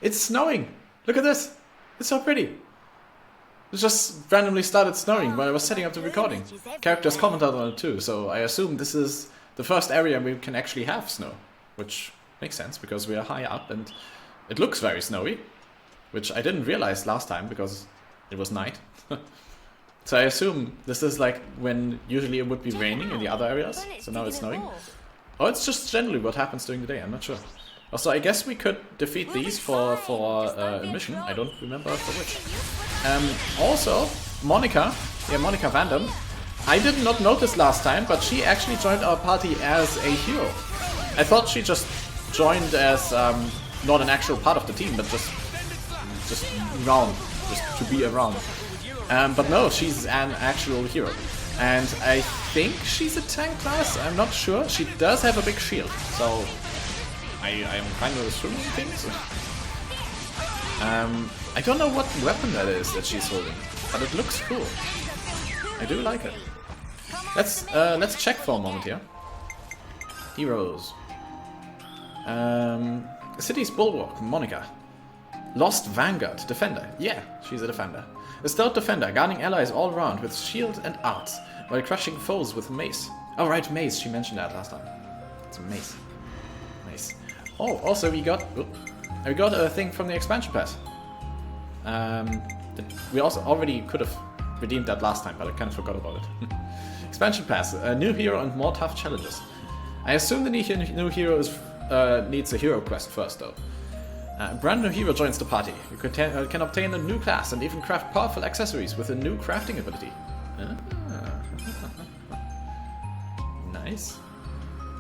It's snowing! Look at this! It's so pretty! It just randomly started snowing while I was setting up the recording. Characters commented on it too, so I assume this is the first area we can actually have snow. Which makes sense, because we are high up and it looks very snowy. Which I didn't realize last time, because it was night. So I assume this is like when usually it would be raining in the other areas, so now it's snowing. Or it's just generally what happens during the day, I'm not sure. Also, I guess we could defeat these for a mission. I don't remember for which. Also, Monica, Monica Vandam, I did not notice last time, but she actually joined our party as a hero. I thought she just joined as not an actual part of the team, but just around, just to be around. But no, she's an actual hero. And I think she's a tank class, I'm not sure. She does have a big shield, so I'm kind of assuming things. I don't know what weapon that is that she's holding, but it looks cool. I do like it. Let's check for a moment here. Heroes. City's Bulwark, Monica. Lost Vanguard, Defender. Yeah, she's a Defender. A stout Defender, guarding allies all around with shield and arts, while crushing foes with mace. Oh right, mace, she mentioned that last time. It's a mace. Nice. Oh, also we got a thing from the expansion pass. We also already could have redeemed that last time, but I kind of forgot about it. Expansion pass, a new hero and more tough challenges. I assume the new hero needs a hero quest first though. A brand new hero joins the party. You can obtain a new class and even craft powerful accessories with a new crafting ability. Nice.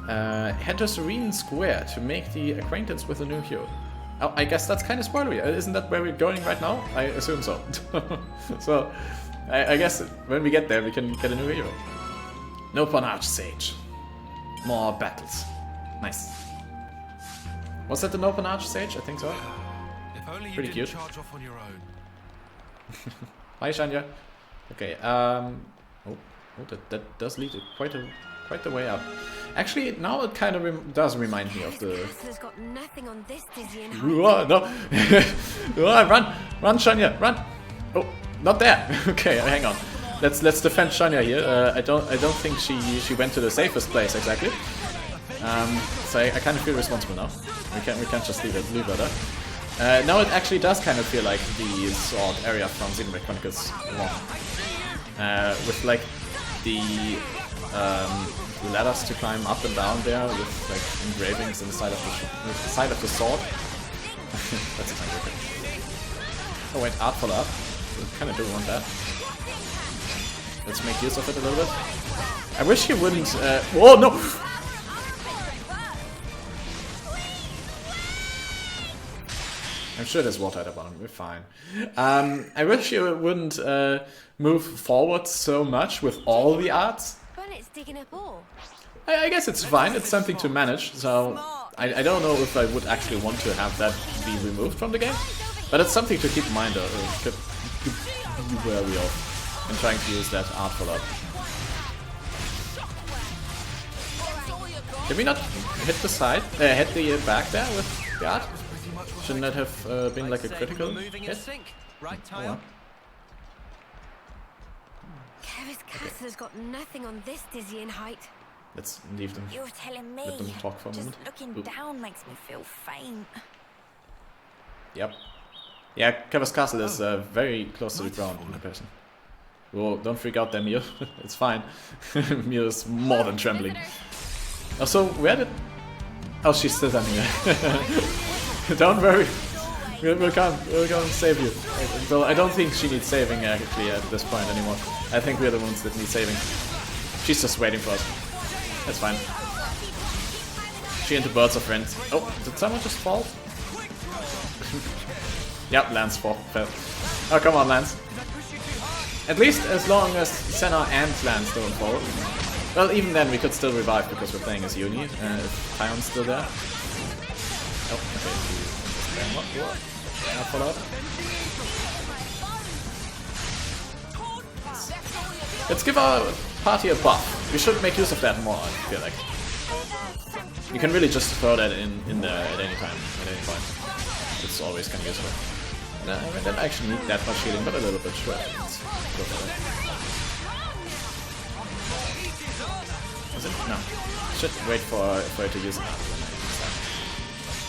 Head to Serene Square to make the acquaintance with a new hero. Oh, I guess that's kind of spoilery. Isn't that where we're going right now? I assume so. So, I guess when we get there, we can get a new hero. Nopan Archsage. More battles. Nice. Was that the Nopan Archsage? I think so. If only you Pretty didn't cute. charge off on your own. Hi, Shania. Okay. That does lead quite the way up. Actually, now it kind of does remind me of the. Has got nothing on this dizzying Whoa, no! Run, Shania, run! Oh, not there. Okay, hang on. Let's defend Shania here. I don't think she went to the safest place exactly. So I kind of feel responsible now. We can't just leave her there. Now it actually does kind of feel like the sword area from Xenoblade Chronicles 1. With like the ladders to climb up and down there with like engravings on the side of the sword. That's a kind of okay. Oh wait, art follow up. We kind of do want that. Let's make use of it a little bit. I wish you wouldn't. Whoa, no! I'm sure there's water at the bottom, we're fine. I wish you wouldn't move forward so much with all the arts. But it's digging up all. I guess it's fine, it's something to manage, so I don't know if I would actually want to have that be removed from the game. But it's something to keep in mind, though, to be wary of when trying to use that art follow-up. Did we not hit the side, hit the back there with the art? Shouldn't that have been like a critical hit? Right, Oh, well. Kevis Castle has got nothing on this dizzying height. Let's leave them. You're telling me. Let them talk for a Just moment. looking Oop. down makes me feel faint. Yep. Yeah, Kevis Castle is very close to the ground in comparison. Whoa, don't freak out there, Mio. It's fine. Mio is more than trembling. Oh, so where did... Oh, she's still down here. Don't worry. We'll come save you. So I don't think she needs saving actually at this point anymore. I think we're the ones that need saving. She's just waiting for us. That's fine. She and the birds are friends. Oh, did someone just fall? Yep, Lance fell. Oh, come on, Lance. At least as long as Senna and Lance don't fall. Well, even then we could still revive because we're playing as Uni, if Tion's still there. Oh, okay. Follow up. Let's give our party a buff. We should make use of that more, I feel like. You can really just throw that in there at any time, at any point. It's always kind of useful. And I don't actually need that much healing, but a little bit, sure. Let's go for it. Is it? No. Should wait for it to use it.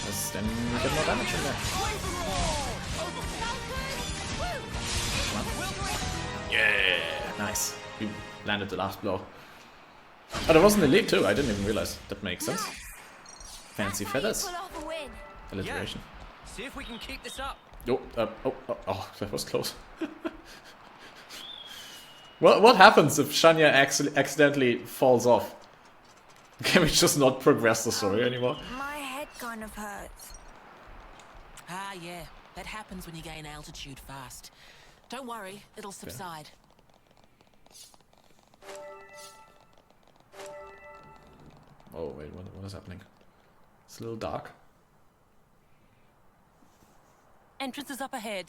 Because then we get more damage in there. Yeah, nice. We landed the last blow. Oh, there was an elite too. I didn't even realize. That makes sense. Fancy feathers. Alliteration. See if we can keep this up. Oh, that was close. What happens if Shania accidentally falls off? Can we just not progress the story anymore? My head kind of hurts. Ah, yeah. That happens when you gain altitude fast. Don't worry, it'll subside. Oh, wait, what is happening? It's a little dark. Entrance is up ahead.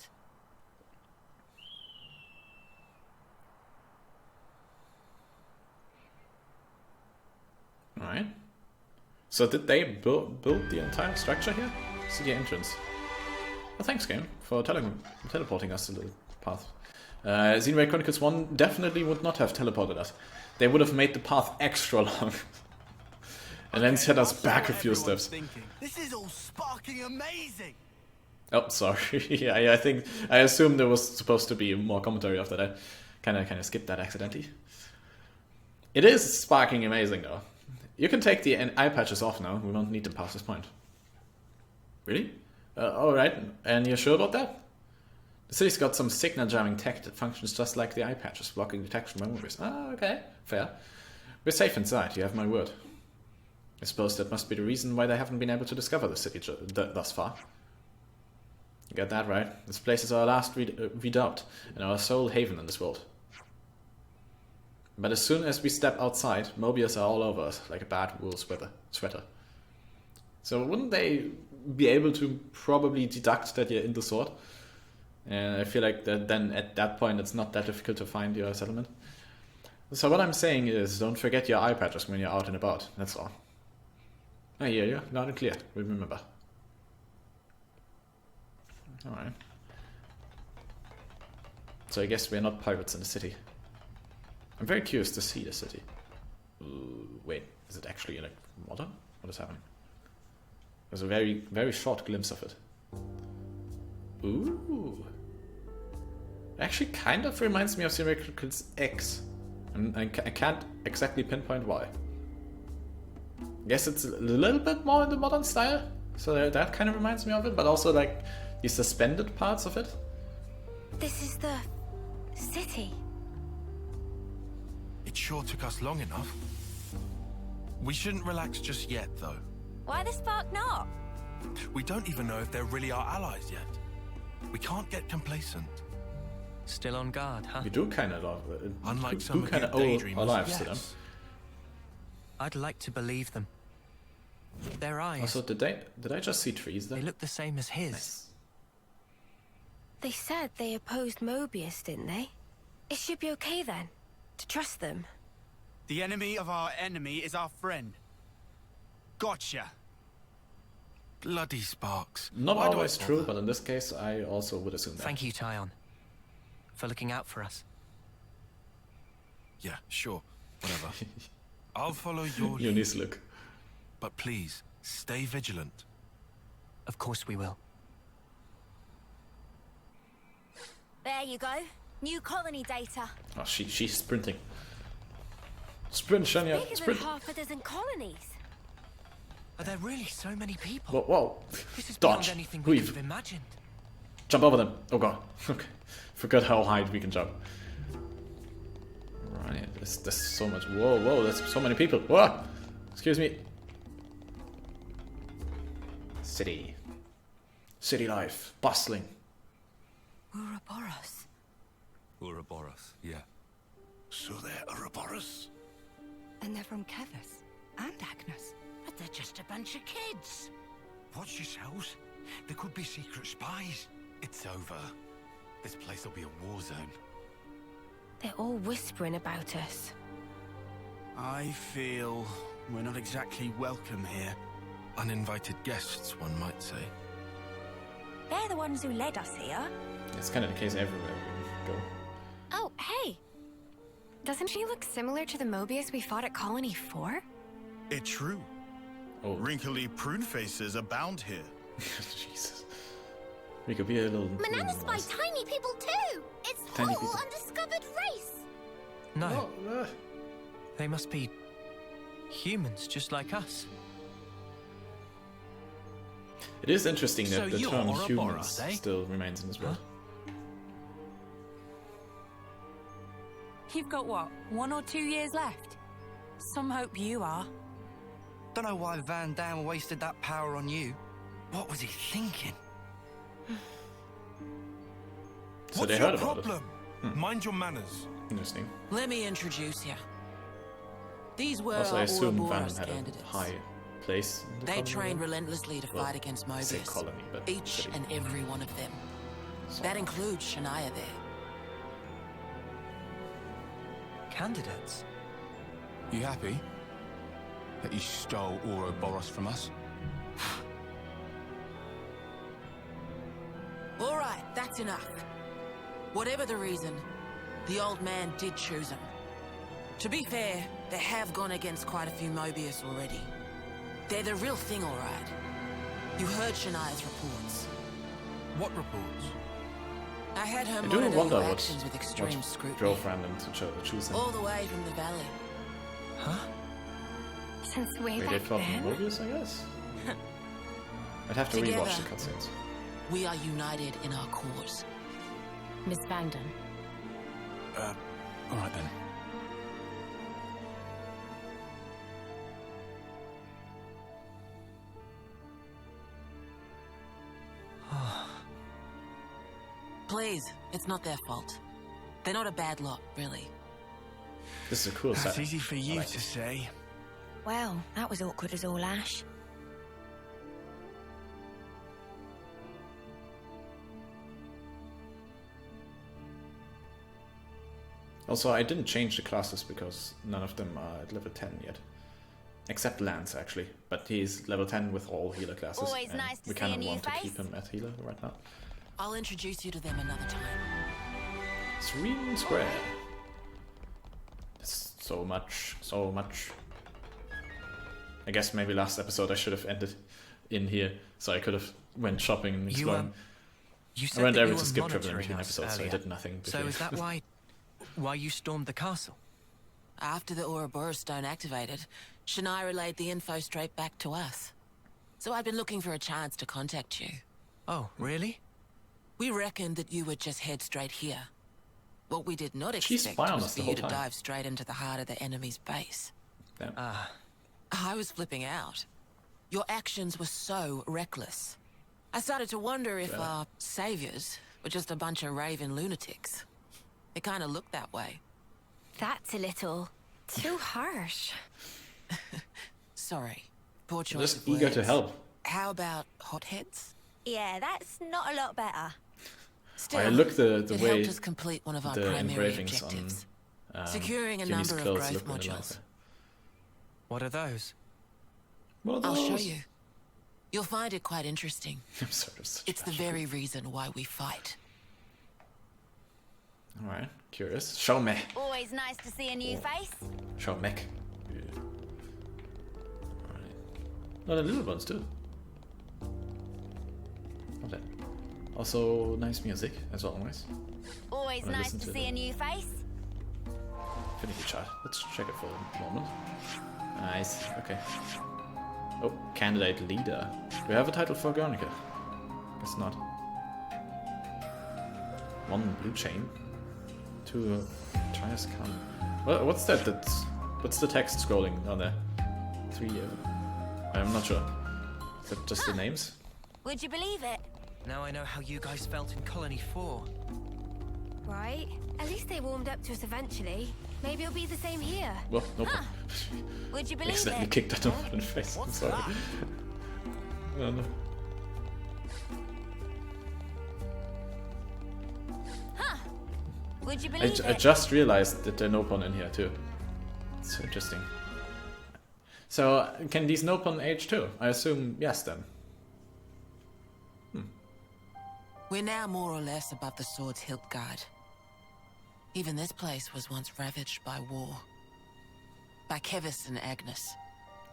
Alright. So did they build the entire structure here? City entrance. Well, thanks, game, for teleporting us to the path. Xenoblade Chronicles 1 definitely would not have teleported us. They would have made the path extra long. And then set us back a few steps. This is all sparking amazing. Oh, sorry. Yeah, I assumed there was supposed to be more commentary after that. Kind of skipped that accidentally. It is sparking amazing though. You can take the eye patches off now. We don't need them past this point. Really? Alright. And you're sure about that? The city's got some signal jamming tech that functions just like the eye patches, blocking detection by movies. Ah, okay. Fair. We're safe inside, you have my word. I suppose that must be the reason why they haven't been able to discover the city thus far. You got that right. This place is our last redoubt, and our sole haven in this world. But as soon as we step outside, Mobius are all over us, like a bad wool sweater. So wouldn't they be able to probably deduct that you're in the sword? And I feel like that then at that point it's not that difficult to find your settlement. So what I'm saying is, don't forget your eye patches when you're out and about, that's all. I hear you, loud and clear, we remember. Alright. So I guess we're not pirates in the city. I'm very curious to see the city. Wait, is it actually like modern? What is happening? There's a very, very short glimpse of it. Ooh. Actually kind of reminds me of Xenoblade Chronicles X. And I can't exactly pinpoint why. I guess it's a little bit more in the modern style. So that kind of reminds me of it, but also like the suspended parts of it. This is the city. It sure took us long enough. We shouldn't relax just yet, though. Why the spark not? We don't even know if they're really our allies yet. We can't get complacent. Still on guard, huh? We do kind of love it. Unlike some of kind you of owe daydreamers, our lives yes. to them. I'd like to believe them. Their eyes, Also, did I just see trees there? they look the same as his. Nice. They said they opposed Mobius, didn't they? It should be okay then, to trust them. The enemy of our enemy is our friend. Gotcha. Bloody sparks. Not Why do I always true, bother? but in this case, I also would assume that. Thank you, Tyon, for looking out for us. Yeah, sure. Whatever. I'll follow your lead. Eunice look. But please, stay vigilant. Of course we will. There you go. New colony data. Oh, she's sprinting. Sprint, Shania, Bigger sprint. than half a dozen colonies. Are there really so many people? Whoa, whoa. This is beyond Dodge. anything we could Weave. have imagined. Jump over them. Oh god. Okay. Forgot how high we can jump. Right, there's so much. Whoa, there's so many people. Whoa! Excuse me. City. City life. Bustling. Ouroboros. Ouroboros, yeah. So they're Ouroboros? And they're from Kevus and Agnes. But they're just a bunch of kids. Watch yourselves. There could be secret spies. It's over. This place will be a war zone. They're all whispering about us. I feel we're not exactly welcome here. Uninvited guests, one might say. They're the ones who led us here. It's kind of the case everywhere we go. Oh, hey! Doesn't she look similar to the Mobius we fought at Colony 4? It's true. Oh, Wrinkly prune faces abound here. Jesus. We could be a little. Manana's by tiny people too. It's Tiny whole people. undiscovered race. No, Oh, they must be humans just like us. it is interesting that So the you're term Ouroboros, humans eh? still remains in this world. You've got what, 1 or 2 years left? Some hope you are. Don't know why Van Damme wasted that power on you. What was he thinking? So What's they your heard about problem? Mind your manners. it. Interesting. Let me introduce you. These were Also, I our assume Ouroboros Van had candidates. a high place in the They colony, trained right? relentlessly to Well, fight against I say Mobius. colony, but Each city. and every one of them. So- That includes Shania there. Candidates? You happy that you stole Ouroboros from us? All right, that's enough. Whatever the reason, the old man did choose him. To be fair, they have gone against quite a few Mobius already. They're the real thing, all right. You heard Shania's reports. What reports? I had her I do monitor wonder your what actions with extreme scrutiny. drove random to choose him. All the way from the valley. Huh? Since way Wait, they back fought then? Mobius, I guess? I'd have to Together. rewatch the cutscenes. We are united in our cause. Miss Vanden. All right then. Please, it's not their fault. They're not a bad lot, really. This is a cool That's set. easy for you like to it. say. Well, that was awkward as all ash. Also, I didn't change the classes because none of them are at level 10 yet. Except Lance, actually. But he's level 10 with all healer classes. Always and nice to we see kind a of new want to face. keep him at healer right now. I'll introduce you to them another time. Serene Square. There's so much, so much. I guess maybe last episode I should have ended in here, so I could have went shopping and exploring. You I said went that there you to were skip travel in monitoring between us episodes, so I earlier. did nothing. So is that why you stormed the castle? After the Ouroboros stone activated, Shania relayed the info straight back to us. So I've been looking for a chance to contact you. Oh, really? We reckoned that you would just head straight here. What we did not She's expect spy on was us for the you whole to time. dive straight into the heart of the enemy's base. Damn. Ah, I was flipping out. Your actions were so reckless. I started to wonder if our saviors were just a bunch of raving lunatics. It kind of looked that way. That's a little too harsh. Sorry. Poor I'm choice just of eager to words. help. How about hotheads? Yeah, that's not a lot better. Still, I look the it way helped us complete one of our the primary engravings objectives. on Securing a Jimmy's number of clothes growth look really like modules. that. what are those? What are I'll show those? you. You'll find it quite interesting. I'm sort of such It's the a- very reason why we fight. Alright, curious. Show me. Always nice to see a new face. Show me. Alright. No, the little ones too. Okay. Also, nice music, as always. Always Wanna nice listen to to see them? a new face. Finicky chat. Let's check it for a moment. Nice. Okay. Oh, candidate leader. Do we have a title for Guernica? Guess not. 1 blue chain. 2 Trias Khan. What's that? What's the text scrolling down there? 3. I'm not sure. Is that just the names? Would you believe it? Now I know how you guys felt in Colony 4. Right? At least they warmed up to us eventually. Maybe it'll be the same here. Well, nope. Would you believe Accidentally it? kicked that over in the face. I'm sorry. Oh, no. Would you I believe it? just realized that there are Nopon in here too. It's so interesting. So, can these Nopon age too? I assume yes then. We're now more or less above the sword's hilt guard. Even this place was once ravaged by war. By Kevis and Agnes.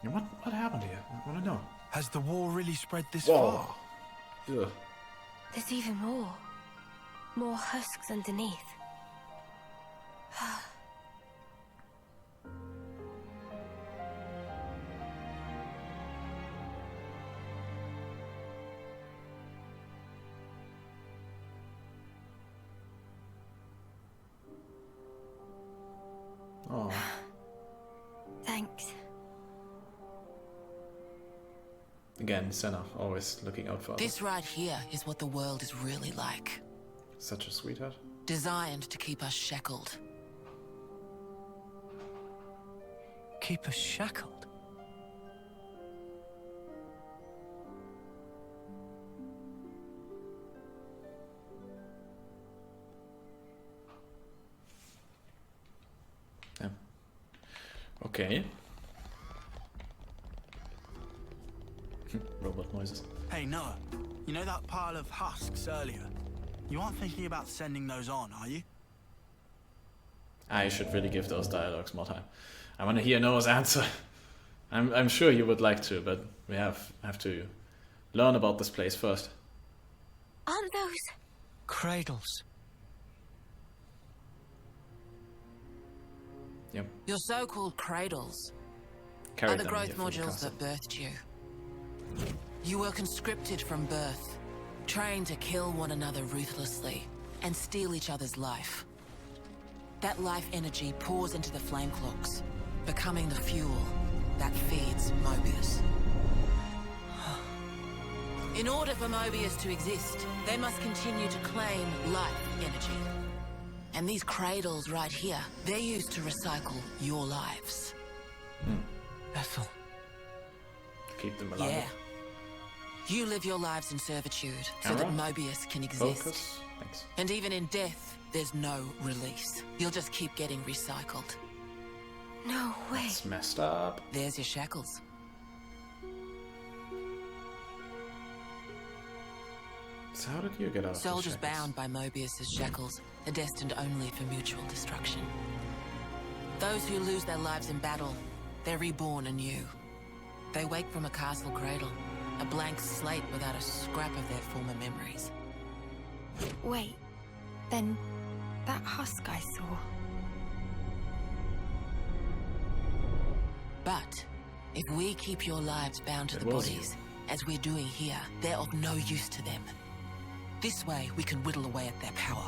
Yeah, what happened here? I want to know. Has the war really spread this Whoa. far? Ugh. There's even more. More husks underneath. Oh. Thanks. Again, Senna, always looking out for others. This right here is what the world is really like. Such a sweetheart. Designed to keep us shackled. Keep us shackled? Yeah. Okay. Robot noises. Hey, Noah. You know that pile of husks earlier? You aren't thinking about sending those on, are you? I should really give those dialogues more time. I want to hear Noah's answer. I'm sure you would like to, but we have to learn about this place first. Aren't those... Cradles. Yep. Your so-called cradles Carry are the them growth here from the modules castle. that birthed you. You were conscripted from birth, trained to kill one another ruthlessly and steal each other's life. That life energy pours into the flame clocks, becoming the fuel that feeds Mobius. In order for Mobius to exist, they must continue to claim life energy. And these cradles right here, they're used to recycle your lives. Ethel. Keep them alive. Yeah. You live your lives in servitude so that Camera? Mobius can exist. Focus. Thanks. And even in death, there's no release. You'll just keep getting recycled. No way. It's messed up. There's your shackles. So how did you get out of the Soldiers shackles? bound by Mobius's shackles are destined only for mutual destruction. Those who lose their lives in battle, they're reborn anew. They wake from a castle cradle, a blank slate without a scrap of their former memories. Wait. Then... that husk I saw... But if we keep your lives bound to It the was bodies, as we're doing here, they're of no use to them. This way, we can whittle away at their power.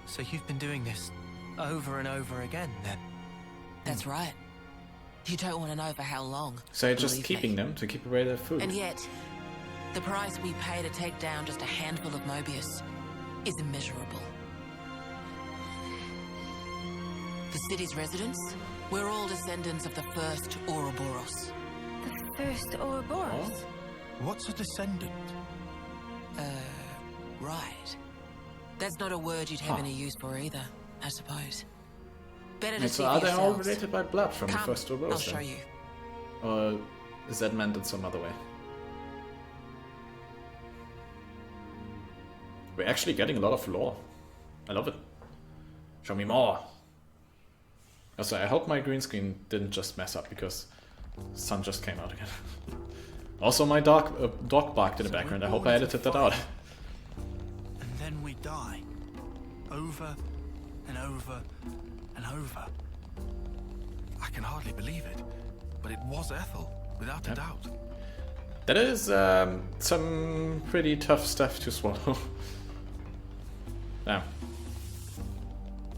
So you've been doing this over and over again, then? That's right. You don't want to know for how long. So you're just believe keeping me. them to keep away their food. And yet, the price we pay to take down just a handful of Mobius is immeasurable. The city's residents, we're all descendants of the first Ouroboros. The first Ouroboros? What's a descendant? Right. That's not a word you'd have Huh. any use for either, I suppose. Better to Wait, see so for are they all yourselves. related by blood from Come, the first I'll Ouroboros? show you. Or is that meant in some other way? We're actually getting a lot of lore. I love it. Show me more. Also, I hope my green screen didn't just mess up because the sun just came out again. Also, my dog barked in the background. I hope I edited that out. And then we die. Over and over and over. I can hardly believe it, but it was Ethel, without a doubt. That is some pretty tough stuff to swallow. Yeah.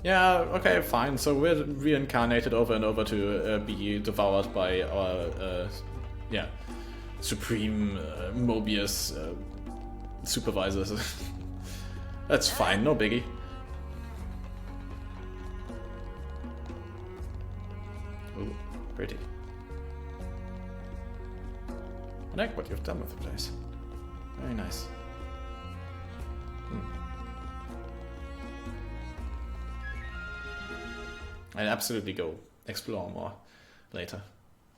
Yeah, okay, fine. So we're reincarnated over and over to be devoured by our, supreme Mobius supervisors. That's fine, no biggie. Ooh, pretty. I like what you've done with the place. Very nice. I'd absolutely go explore more later.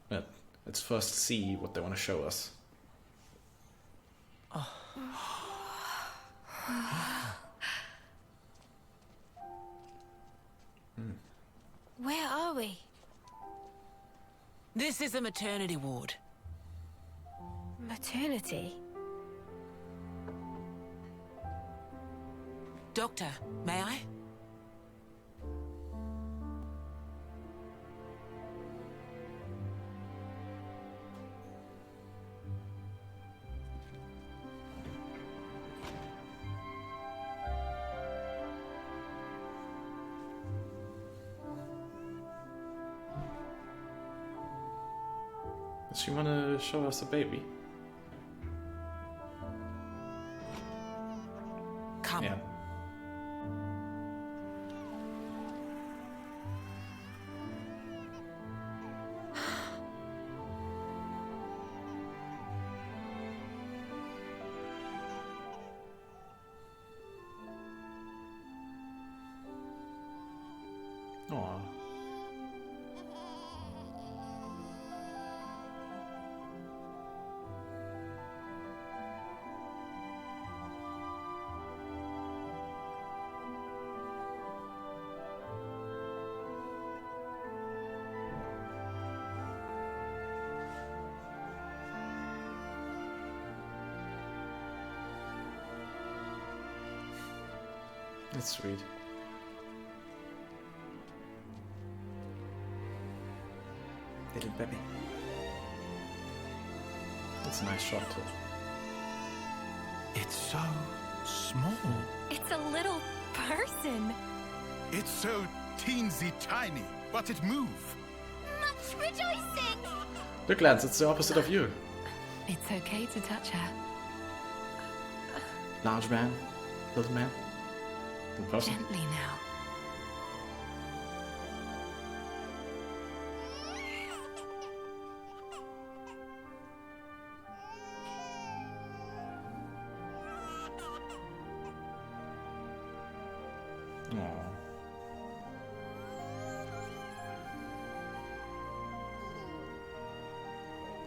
But let's first see what they want to show us. Where are we? This is a maternity ward. Maternity? Doctor, may I? Does she want to show us a baby? Come. Yeah. Aw. That's sweet. Little baby. That's a nice shot too. It's so small. It's a little person. It's so teensy tiny, but it moves. Much rejoicing! Look, Lance, it's the opposite of you. It's okay to touch her. Large man, little man, little person. Gently now.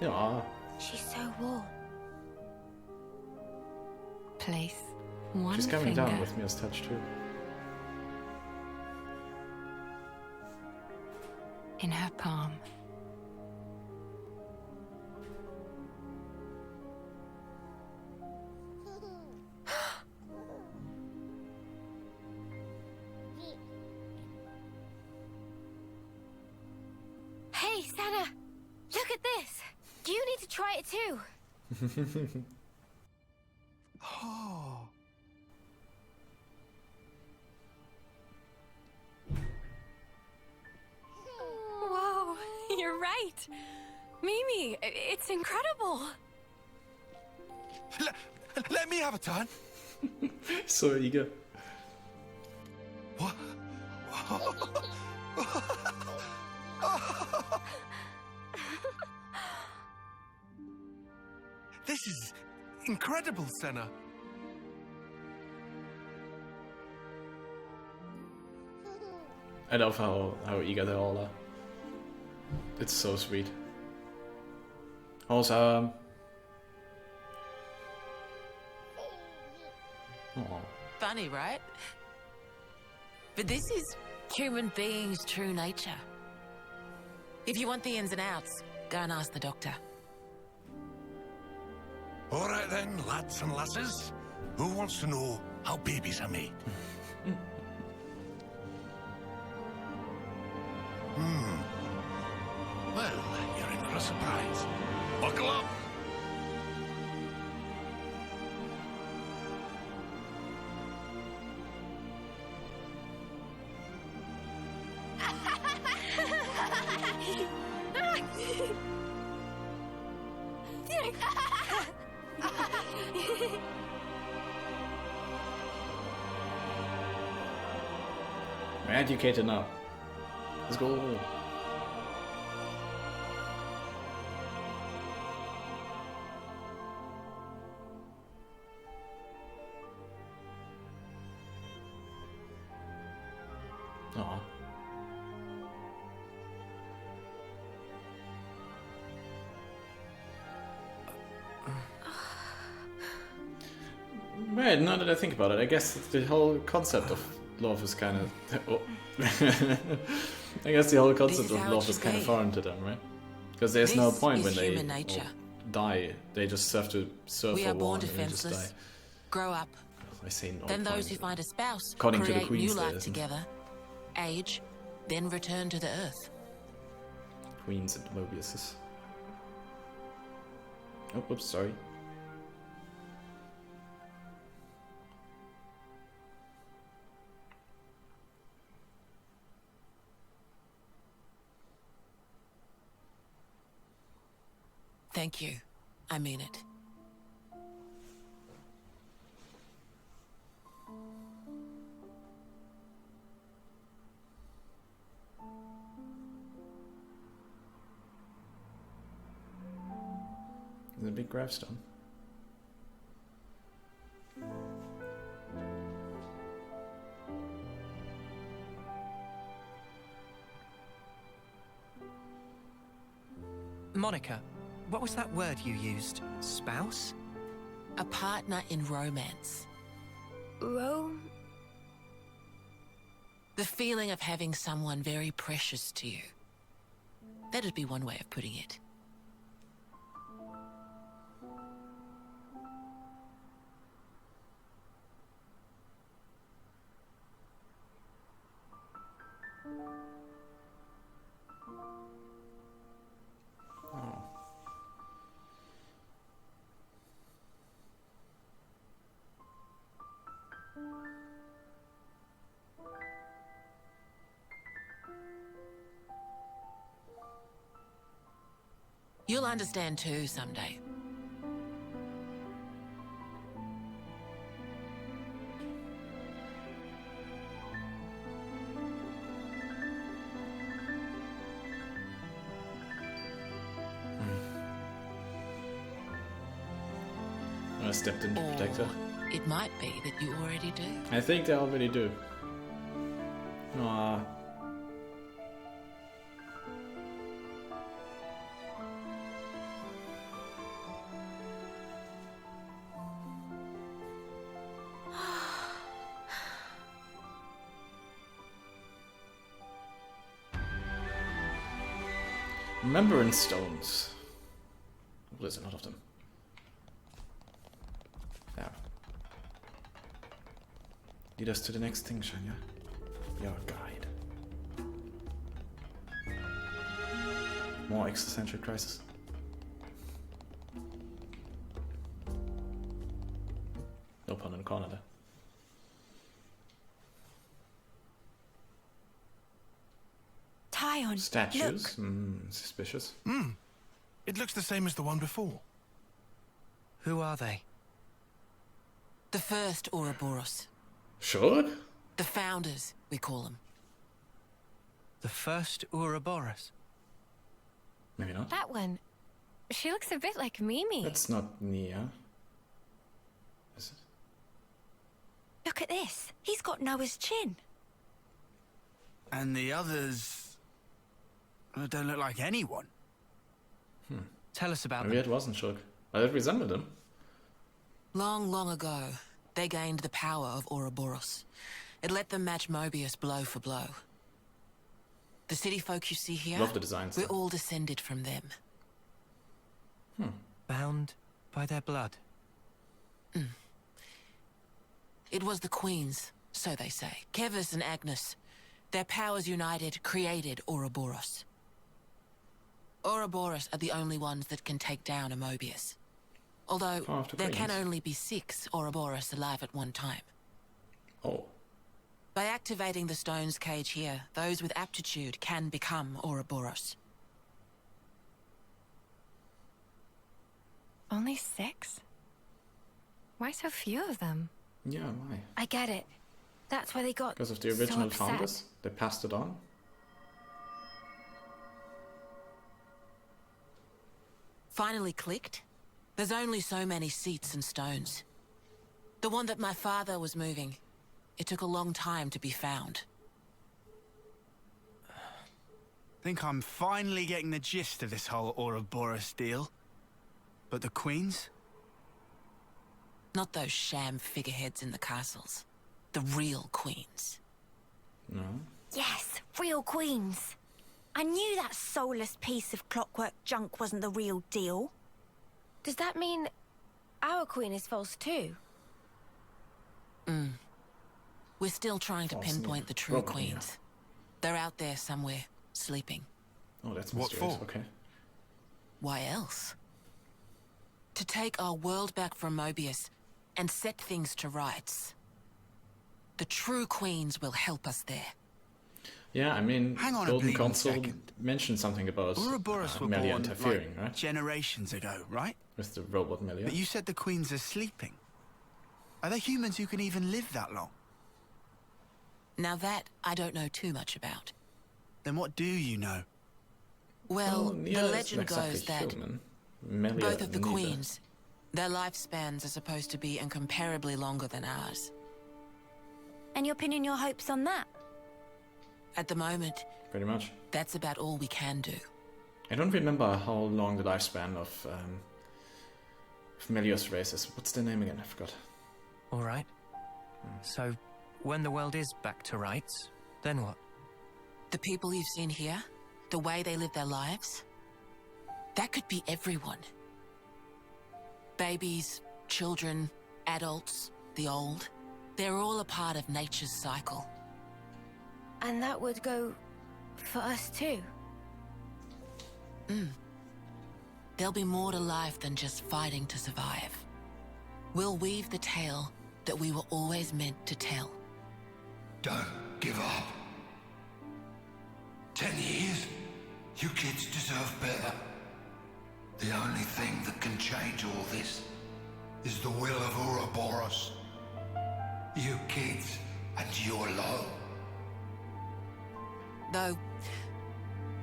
Yeah. She's so warm. Place one She's coming finger. down with Mia's touch too. In her palm. Hey, Sana! Look at this! You need to try it too! Oh. Whoa, you're right! Mimi, it's incredible! Let me have a turn. So eager. What? This is incredible, Senna. I love how eager they all are. It's so sweet. Also, aw. Funny, right? But this is human beings' true nature. If you want the ins and outs, go and ask the doctor. All right then, lads and lasses. Who wants to know how babies are made? Well, you're in for a surprise. Buckle up. We're educated now. Let's go. Aw. Right, now that I think about it, I guess the whole concept of love is kind of... Oh. I guess the whole concept of love is kind of foreign to them, right? Because there's no point when they die. They just have to serve for war and they just die. Grow up. I say no Then point. those who find a spouse According to the create Queens, new there life isn't. together, age, then return to the earth. Queens and Mobiuses. Oh, oops, sorry. Thank you. I mean it. There's a big gravestone. Monica, what was that word you used? Spouse? A partner in romance. Rome? The feeling of having someone very precious to you. That'd be one way of putting it. You'll understand too someday. I stepped in to protect her. It might be that you already do. I think they already do. Aww. Remembrance stones. Oh, there's a lot of them. There. Lead us to the next thing, Shania. Your guide. More existential crisis. No pun in the corner there. Tyon, Statues? look. Suspicious. It looks the same as the one before. Who are they? The first Ouroboros. Sure? The founders, we call them. The first Ouroboros? Maybe not. That one. She looks a bit like Mimi. That's not Nia. Is it? Look at this. He's got Noah's chin. And the others don't look like anyone. Tell us about Maybe them. it wasn't Shulk. But it resembled him. Long, long ago, they gained the power of Ouroboros. It let them match Mobius blow for blow. The city folk you see here, Love the designs. we're all descended from them. Bound by their blood. It was the queens, so they say. Kevis and Agnes. Their powers united created Ouroboros. Ouroboros are the only ones that can take down a Mobius. Although, Power of the there can queens. only be 6 Ouroboros alive at one time. Oh. By activating the stone's cage here, those with aptitude can become Ouroboros. Only 6? Why so few of them? Yeah, why? I get it. That's why they got Because of the so original upset. founders? They passed it on? Finally clicked? There's only so many seats and stones. The one that my father was moving, it took a long time to be found. Think I'm finally getting the gist of this whole Ouroboros deal. But the queens? Not those sham figureheads in the castles. The real queens. No. Yes, real queens. I knew that soulless piece of clockwork junk wasn't the real deal. Does that mean our queen is false too? We're still trying to False pinpoint near. the true Broken queens. near. They're out there somewhere, sleeping. Oh, that's What mysterious. for? Okay. Why else? To take our world back from Mobius and set things to rights. The true queens will help us there. Yeah, I mean, Hang on a Golden bleeding Console second. mentioned something about Ouroboros were Melia born interfering, like right? generations ago, right? With the robot Melia. But you said the queens are sleeping. Are there humans who can even live that long? Now that I don't know too much about. Then what do you know? Well, Oh, the Nia is legend exactly goes that human. Melia both of the neither. queens, their lifespans are supposed to be incomparably longer than ours. And you're pinning your hopes on that? At the moment, Pretty much. that's about all we can do. I don't remember how long the lifespan of Melia's race is. What's their name again? I forgot. All right. So, when the world is back to rights, then what? The people you've seen here, the way they live their lives, that could be everyone. Babies, children, adults, the old, they're all a part of nature's cycle. And that would go for us too. There'll be more to life than just fighting to survive. We'll weave the tale that we were always meant to tell. Don't give up. 10 years? You kids deserve better. The only thing that can change all this is the will of Ouroboros. You kids and you alone. Though,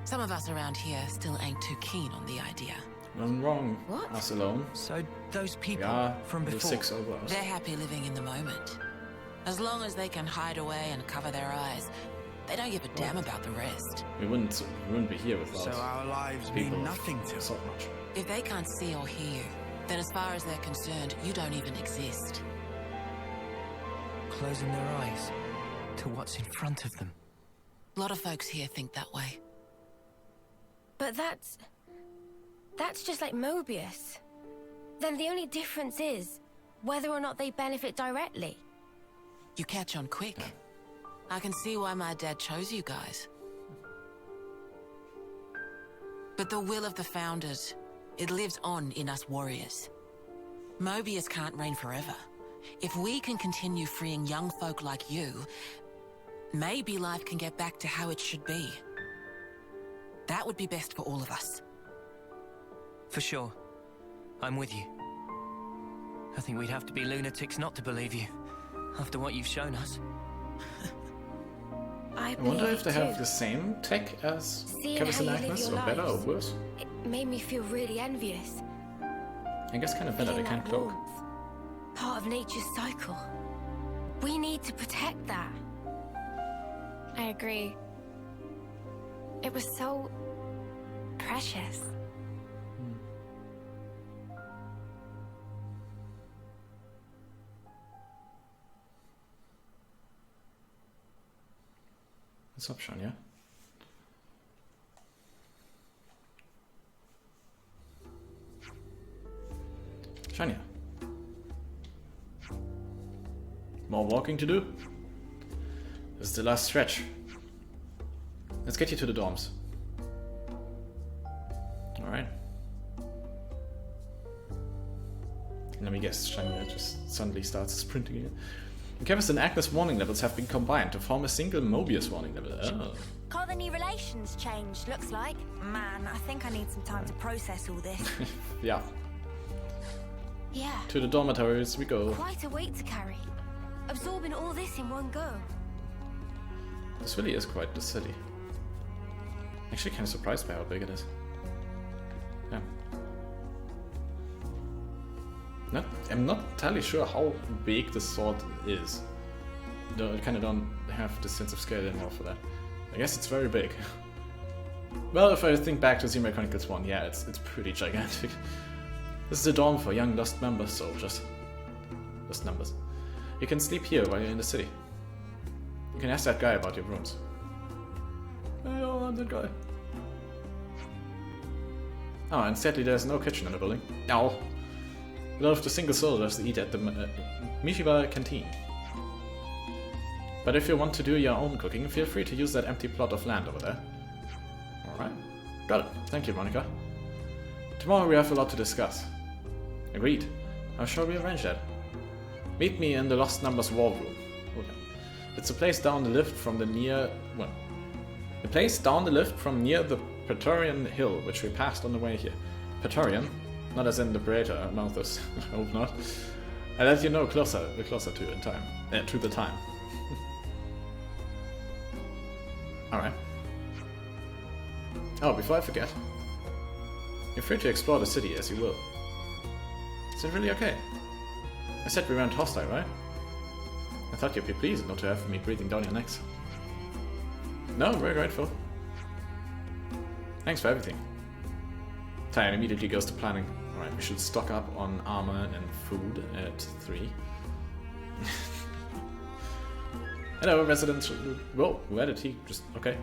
some of us around here still ain't too keen on the idea. I'm wrong. What? Us alone. So, those people Yeah, from the before... 6 over us. They're happy living in the moment. As long as they can hide away and cover their eyes, they don't give a damn about the rest. We wouldn't be here without So our lives people mean nothing to so us. much. If they can't see or hear you, then as far as they're concerned, you don't even exist. Closing their eyes to what's in front of them. A lot of folks here think that way. But that's just like Mobius. Then the only difference is whether or not they benefit directly. You catch on quick. I can see why my dad chose you guys. But the will of the Founders, it lives on in us warriors. Mobius can't reign forever. If we can continue freeing young folk like you, maybe life can get back to how it should be. That would be best for all of us. For sure. I'm with you. I think we'd have to be lunatics not to believe you, after what you've shown us. I I wonder believe if they too. have the same tech as Seeing Kevin how you and live Agnes, your or better or lives. worse. It made me feel really envious. I guess kind of better. They Feeling can't that cloak. warmth, part of nature's cycle. We need to protect that. I agree. It was so precious. What's up, Sean? Yeah. Shania. More walking to do? This is the last stretch. Let's get you to the dorms. Alright. Let me guess, Shania just suddenly starts sprinting again. Kevin's and Agnes warning levels have been combined to form a single Mobius warning level. Oh. Colony relations changed, looks like. Man, I think I need some time to process all this. Yeah, Yeah, to the dormitories we go. quite a weight to carry. Absorbing all this in one go. This really is quite the city. Actually kind of surprised by how big it is. Yeah. I'm not entirely sure how big the sword is. I kind of don't have the sense of scale anymore for that. I guess it's very big. Well, if I think back to Xenoblade Chronicles 1, yeah, it's pretty gigantic. This is a dorm for young lost member soldiers. Just numbers. You can sleep here while you're in the city. You can ask that guy about your rooms. I don't want that guy. Oh, and sadly there's no kitchen in the building. No. None of the single soldiers eat at the Mishiba canteen. But if you want to do your own cooking, feel free to use that empty plot of land over there. Alright. Got it. Thank you, Monica. Tomorrow we have a lot to discuss. Agreed. How shall we arrange that? Meet me in the Lost Numbers War Room. Okay. It's a place down the lift from the near... well... the place down the lift from near the Praetorian Hill, which we passed on the way here. Praetorian? Not as in the Praetor, Malthus. I hope not. I'll let you know closer to in time. To the time. Alright. Oh, before I forget. You're free to explore the city as you will. Is it really okay? I said we weren't hostile, right? I thought you'd be pleased not to have me breathing down your necks. No, very grateful. Thanks for everything. Tyan immediately goes to planning. Alright, we should stock up on armor and food at 3. Hello, resident. Whoa, where did he just... okay.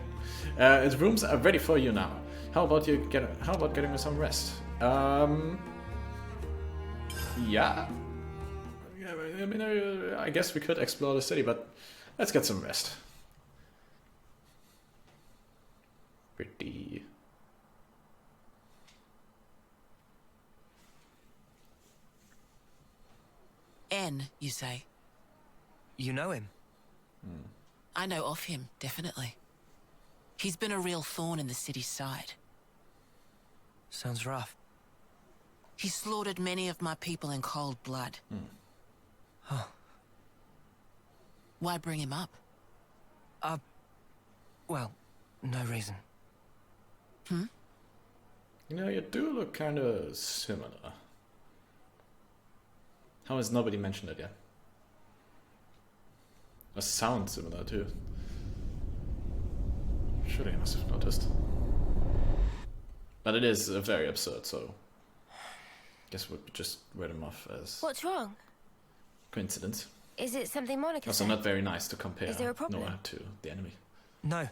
Its rooms are ready for you now. How about getting me some rest? Yeah. I mean, I guess we could explore the city, but let's get some rest. Pretty. N, you say? You know him? I know of him, definitely. He's been a real thorn in the city's side. Sounds rough. He slaughtered many of my people in cold blood. Huh. Why bring him up? Well, no reason. You know, you do look kind of similar. How has nobody mentioned it yet? It sounds similar too. Surely I must have noticed. But it is very absurd, so... guess we'll just write him off as... What's wrong? coincidence. Is it something Monica Also said? not very nice to compare Is there a problem? Noah to the enemy. No.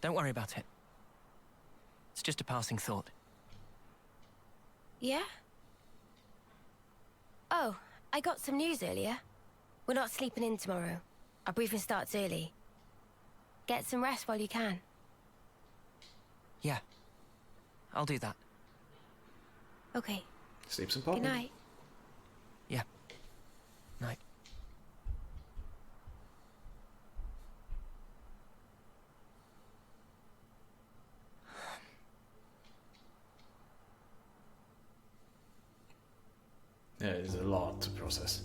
Don't worry about it. It's just a passing thought. Yeah? Oh, I got some news earlier. We're not sleeping in tomorrow. Our briefing starts early. Get some rest while you can. Yeah. I'll do that. Okay. Sleep's important. Good night. Yeah. Night. Yeah, it is a lot to process.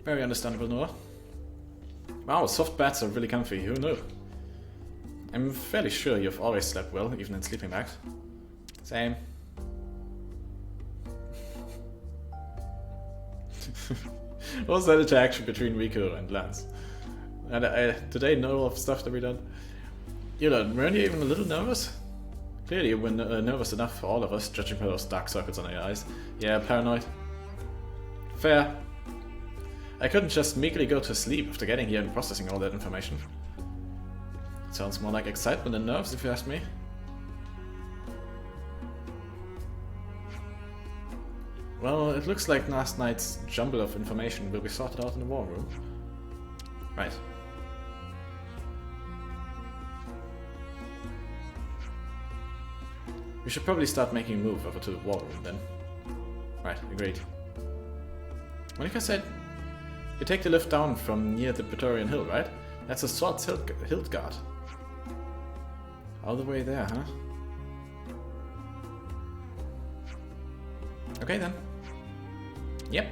Very understandable, Noah. Wow, soft beds are really comfy, who knew? I'm fairly sure you've always slept well, even in sleeping bags. Same. What was that interaction between Rico and Lance? And did they know of stuff that we done? You know, weren't you even a little nervous? Clearly you were nervous enough for all of us, judging by those dark circles on your eyes. Yeah, paranoid. Fair. I couldn't just meekly go to sleep after getting here and processing all that information. It sounds more like excitement than nerves, if you ask me. Well, it looks like last night's jumble of information will be sorted out in the war room. Right. We should probably start making a move over to the war room then. Right, agreed. Monica said you take the lift down from near the Praetorian Hill, right? That's a Swords Hill Guard. All the way there, huh? Okay then. Yep.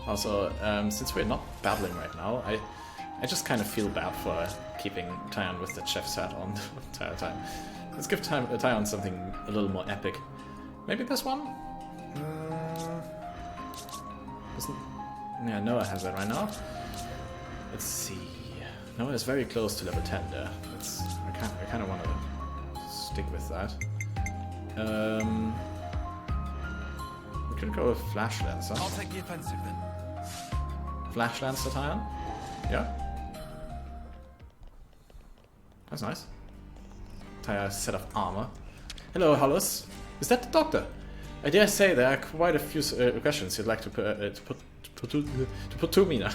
Also, since we're not babbling right now, I just kind of feel bad for keeping Tyon with the chef's hat on the entire time. Let's give Tyon something a little more epic. Maybe this one? Yeah, Noah has that right now. Let's see. Noah is very close to level 10 there. I kind of want to stick with that. We could go with Flash Lancer. I'll take the offensive then. Flash Lancer tie on? Yeah. That's nice. Tie a set of armor. Hello, Hollis. Is that the doctor? I dare say there are quite a few questions you'd like to put to me now.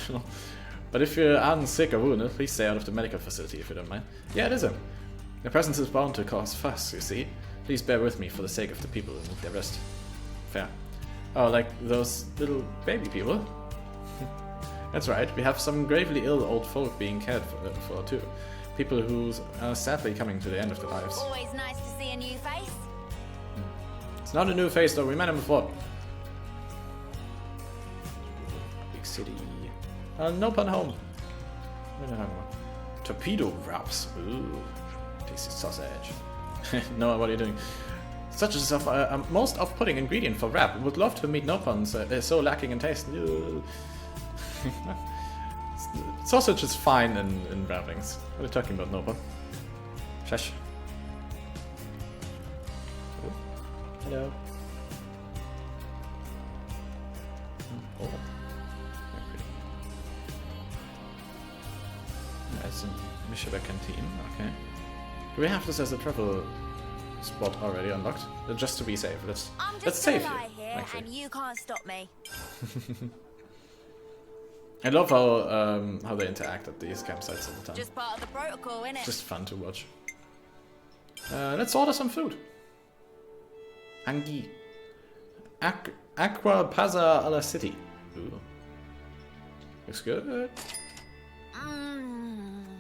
But if you aren't sick or wounded, please stay out of the medical facility if you don't mind. Yeah, it is him. Your presence is bound to cause fuss, you see. Please bear with me for the sake of the people who need their rest. Fair. Oh, like those little baby people? That's right, we have some gravely ill old folk being cared for too. People who are sadly coming to the end of their lives. Always nice to see a new face. It's not a new face though, we met him before. Big city. No pun home. Torpedo wraps. Ooh. Tasty sausage. No, what are you doing? Such as a most off-putting ingredient for wrap. Would love to meet Nopon's so lacking in taste. Sausage is fine in wrappings. What are you talking about, Nopon? Shush. Oh. Hello. Oh. That's a Mishaba canteen. Okay. Do we have this as a travel spot already unlocked? Just to be safe. Let's save here, and you can't stop me. I love how they interact at these campsites all the time. Just part of the protocol, innit? Just fun to watch. Let's order some food. Angi. Aqua Pazza alla City. Ooh. Looks good.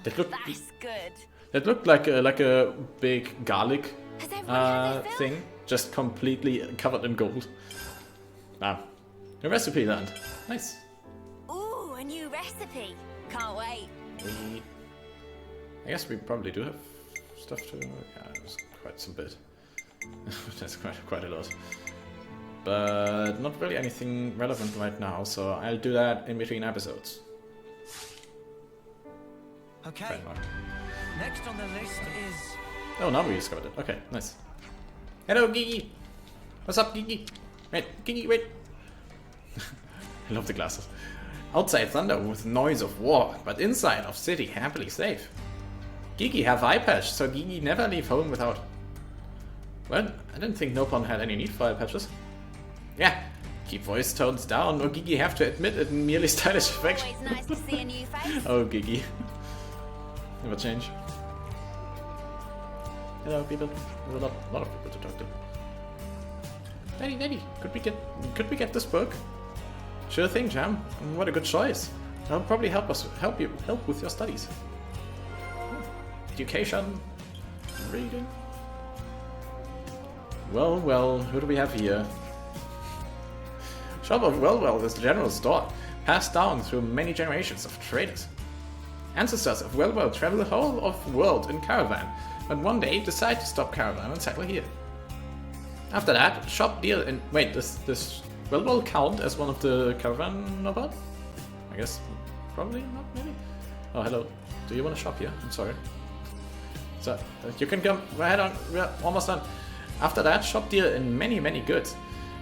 That looked. That's good. That looked like a big garlic thing, just completely covered in gold. Ah, a recipe land. Nice. Ooh, a new recipe. Can't wait. I guess we probably do have stuff to. Yeah, there's quite some bit. That's quite a lot. But not really anything relevant right now, so I'll do that in between episodes. Okay. Next on the list is... Oh, now we discovered it. Okay, nice. Hello, Gigi. What's up, Gigi? Wait, Gigi, wait. I love the glasses. Outside thunder with noise of war, but inside of city happily safe. Gigi have eye patch, so Gigi never leave home without. Well, I didn't think Nopon had any need for eye patches. Yeah, keep voice tones down, or Gigi have to admit it in merely stylish affection. Always nice to see a new face. Oh, Gigi. Never change. Hello, people. There's a lot of people to talk to. Daddy, could we get this book? Sure thing, Jam. What a good choice. That'll probably help with your studies. Education, reading. Well, who do we have here? Shop of Well is the general store, passed down through many generations of traders. Ancestors of Well travel the whole of the world in caravan, but one day decide to stop caravan and settle here. After that, shop deal in... Wait, does Well count as one of the caravan about? I guess probably not, maybe? Oh, hello. Do you want to shop here? I'm sorry. So, you can come right ahead on. We're almost done. After that, shop deal in many goods.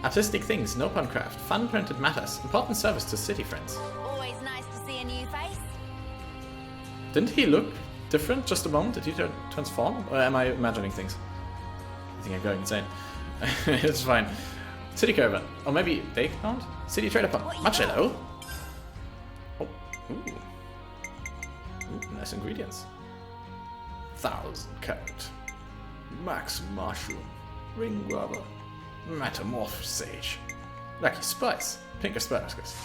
Artistic things, Nopon craft, fun printed matters, important service to city friends. Always nice to see a new face. Didn't he look different just a moment? Did he transform? Or am I imagining things? I think I'm going insane. It's fine. City caravan. Or maybe they count? City trader pump. Much hello. Oh. Ooh, nice ingredients. 1,000 carat. Max mushroom. Ring rubber. Metamorph sage. Lucky spice. Pink asparagus.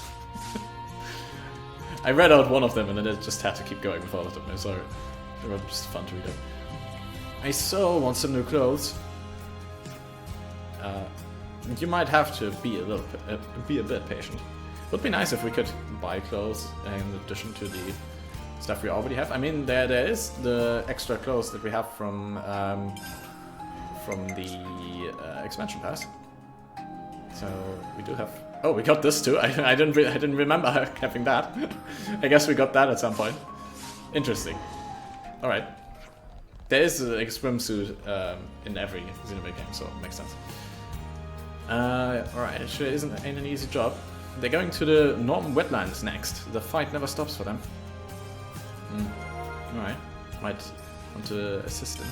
I read out one of them and then I just had to keep going with all of them. I'm sorry. They were just fun to read out. I so want some new clothes. You might have to be a bit patient. It would be nice if we could buy clothes in addition to the stuff we already have. I mean, there is the extra clothes that we have from the expansion pass. So we do have. Oh, we got this too. I didn't remember having that. I guess we got that at some point. Interesting. All right. There is a swimsuit in every Xenoblade game, so it makes sense. Alright, it sure ain't an easy job. They're going to the Northern Wetlands next. The fight never stops for them. Alright, might want to assist them.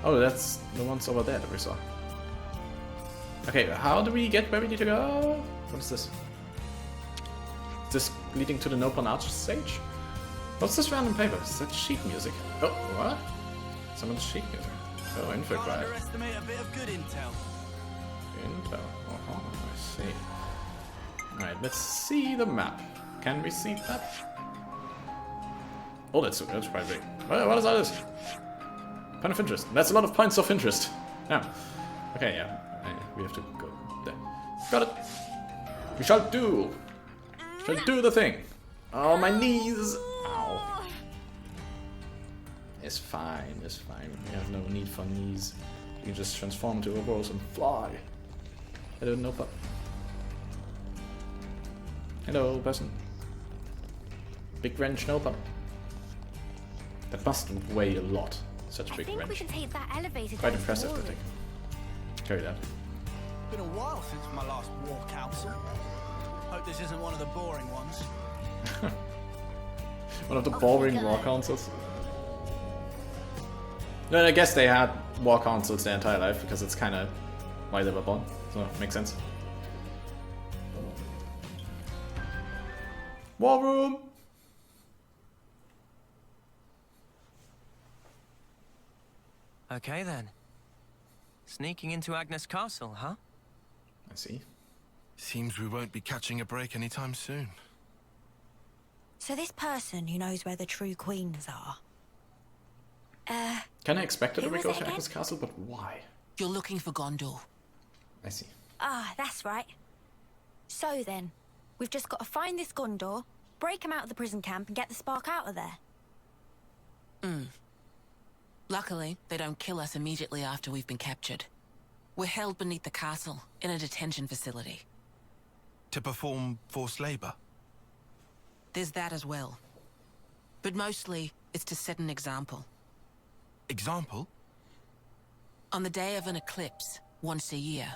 Oh, that's the ones over there that we saw. Okay, how do we get where we need to go? What is this? Is this leading to the Nopon Arch stage? What's this random paper? Is that sheet music? Oh, what? Some of the sheet music. Oh, info Can't cry. underestimate a bit of good intel. Intel. Oh, I see. Alright, let's see the map. Can we see that? Oh, that's quite big. What is all this? Point of interest. That's a lot of points of interest. Yeah. Okay, yeah. We have to go there. Got it. We shall do. Shall do the thing. Oh, my knees. Ow. It's fine. It's fine. We have no need for knees. You can just transform to Ouroboros and fly. Hello, Nopa. Hello, person. Big wrench, Nopa. That must weigh a lot. Such a big I think wrench. we can take that elevator. Quite down to impressive, I Warren. think. Carry that. Been a while since my last war council. Hope this isn't one of the boring ones. One of the boring war councils. No, I guess they had war councils their entire life because it's kind of why they were born. So it makes sense. War room. Okay then. Sneaking into Agnes Castle, huh? I see. Seems we won't be catching a break anytime soon. So this person who knows where the true queens are. Can I expect it Who that we was go it to again? Agnes Castle, but why? You're looking for Gondor. I see. Ah, that's right. So then, we've just got to find this Gondor, break him out of the prison camp and get the spark out of there. Luckily, they don't kill us immediately after we've been captured. We're held beneath the castle, in a detention facility. To perform forced labor? There's that as well. But mostly, it's to set an example. Example? On the day of an eclipse, once a year,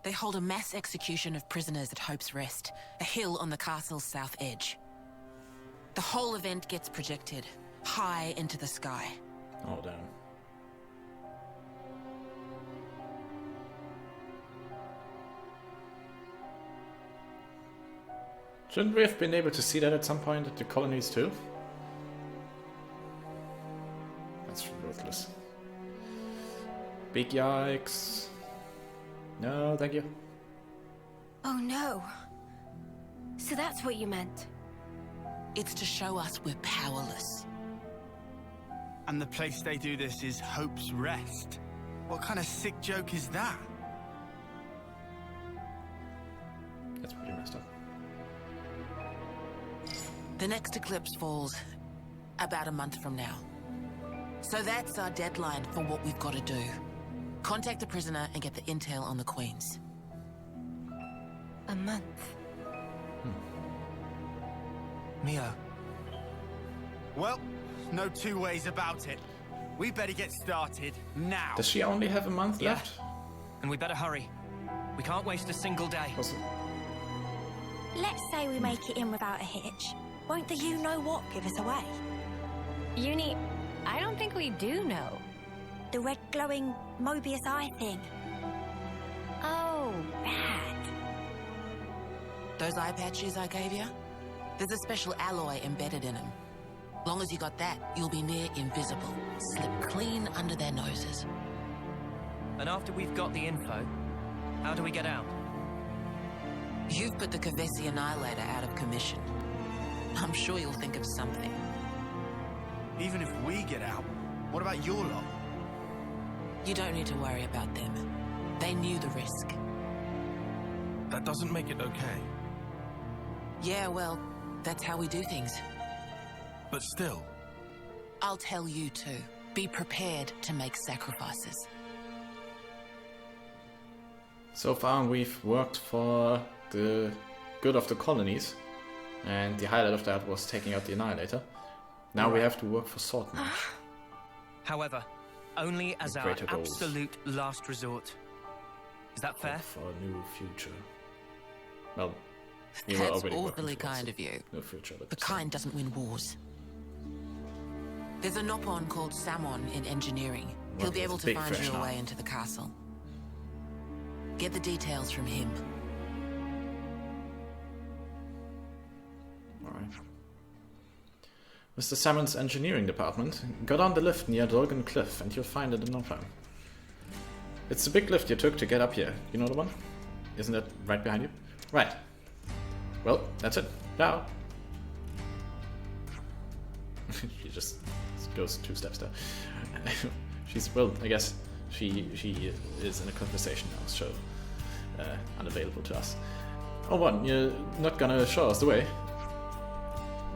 they hold a mass execution of prisoners at Hope's Rest, a hill on the castle's south edge. The whole event gets projected, high into the sky. Oh, damn. Shouldn't we have been able to see that at some point at the colonies too? That's ruthless. Big yikes. No, thank you. Oh no. So that's what you meant. It's to show us we're powerless. And the place they do this is Hope's Rest. What kind of sick joke is that? That's pretty messed up. The next eclipse falls about a month from now. So that's our deadline for what we've got to do. Contact the prisoner and get the intel on the queens. A month. Mio, Well, no two ways about it. We better get started now. Does she only have a month Yeah. left? and we better hurry. We can't waste a single day. Was it? Let's say we make it in without a hitch. Won't the you-know-what give us away? Uni, I don't think we do know. The red glowing Mobius eye thing. Oh, Bad. Those eye patches I gave you? There's a special alloy embedded in them. Long as you got that, you'll be near invisible. Slip clean under their noses. And after we've got the info, how do we get out? You've put the Kavesi Annihilator out of commission. I'm sure you'll think of something. Even if we get out, what about your lot? You don't need to worry about them. They knew the risk. That doesn't make it okay. Yeah, well, that's how we do things. But still, I'll tell you too. Be prepared to make sacrifices. So far we've worked for the good of the colonies, and the highlight of that was taking out the Annihilator. Now we have to work for Swordmarch. However, only as our Greater goals. absolute last resort. Is that fair? Hope for a new future. Well, you were That's already working awfully towards kind it. of you. No future, but The kind doesn't win wars. There's a Nopon called Samon in engineering. He'll be he's able a to big find fish you a now. way into the castle. Get the details from him. Alright. Mr. Salmon's engineering department. Go down the lift near Dolgan Cliff and you'll find it in no time. It's the big lift you took to get up here. You know the one? Isn't it right behind you? Right. Well, that's it. Ciao. She just goes 2 steps there. She's, well, I guess she is in a conversation now, so unavailable to us. Oh, what? You're not gonna show us the way?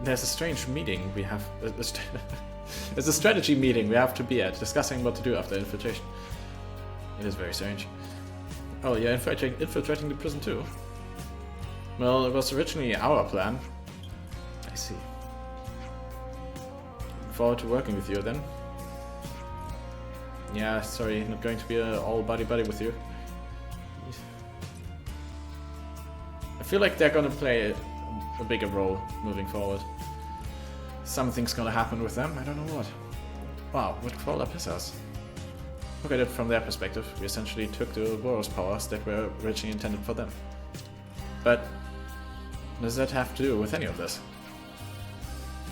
There's a strange meeting we have. There's a strategy meeting we have to be at, discussing what to do after infiltration. It is very strange. Oh, you're infiltrating the prison too? Well, it was originally our plan. I see. Looking forward to working with you then. Yeah, sorry, not going to be all buddy-buddy with you. I feel like they're gonna play a bigger role moving forward. Something's gonna happen with them, I don't know what. Wow, what crawler pisses. Look at it from their perspective. We essentially took the Ouroboros powers that were originally intended for them. But what does that have to do with any of this?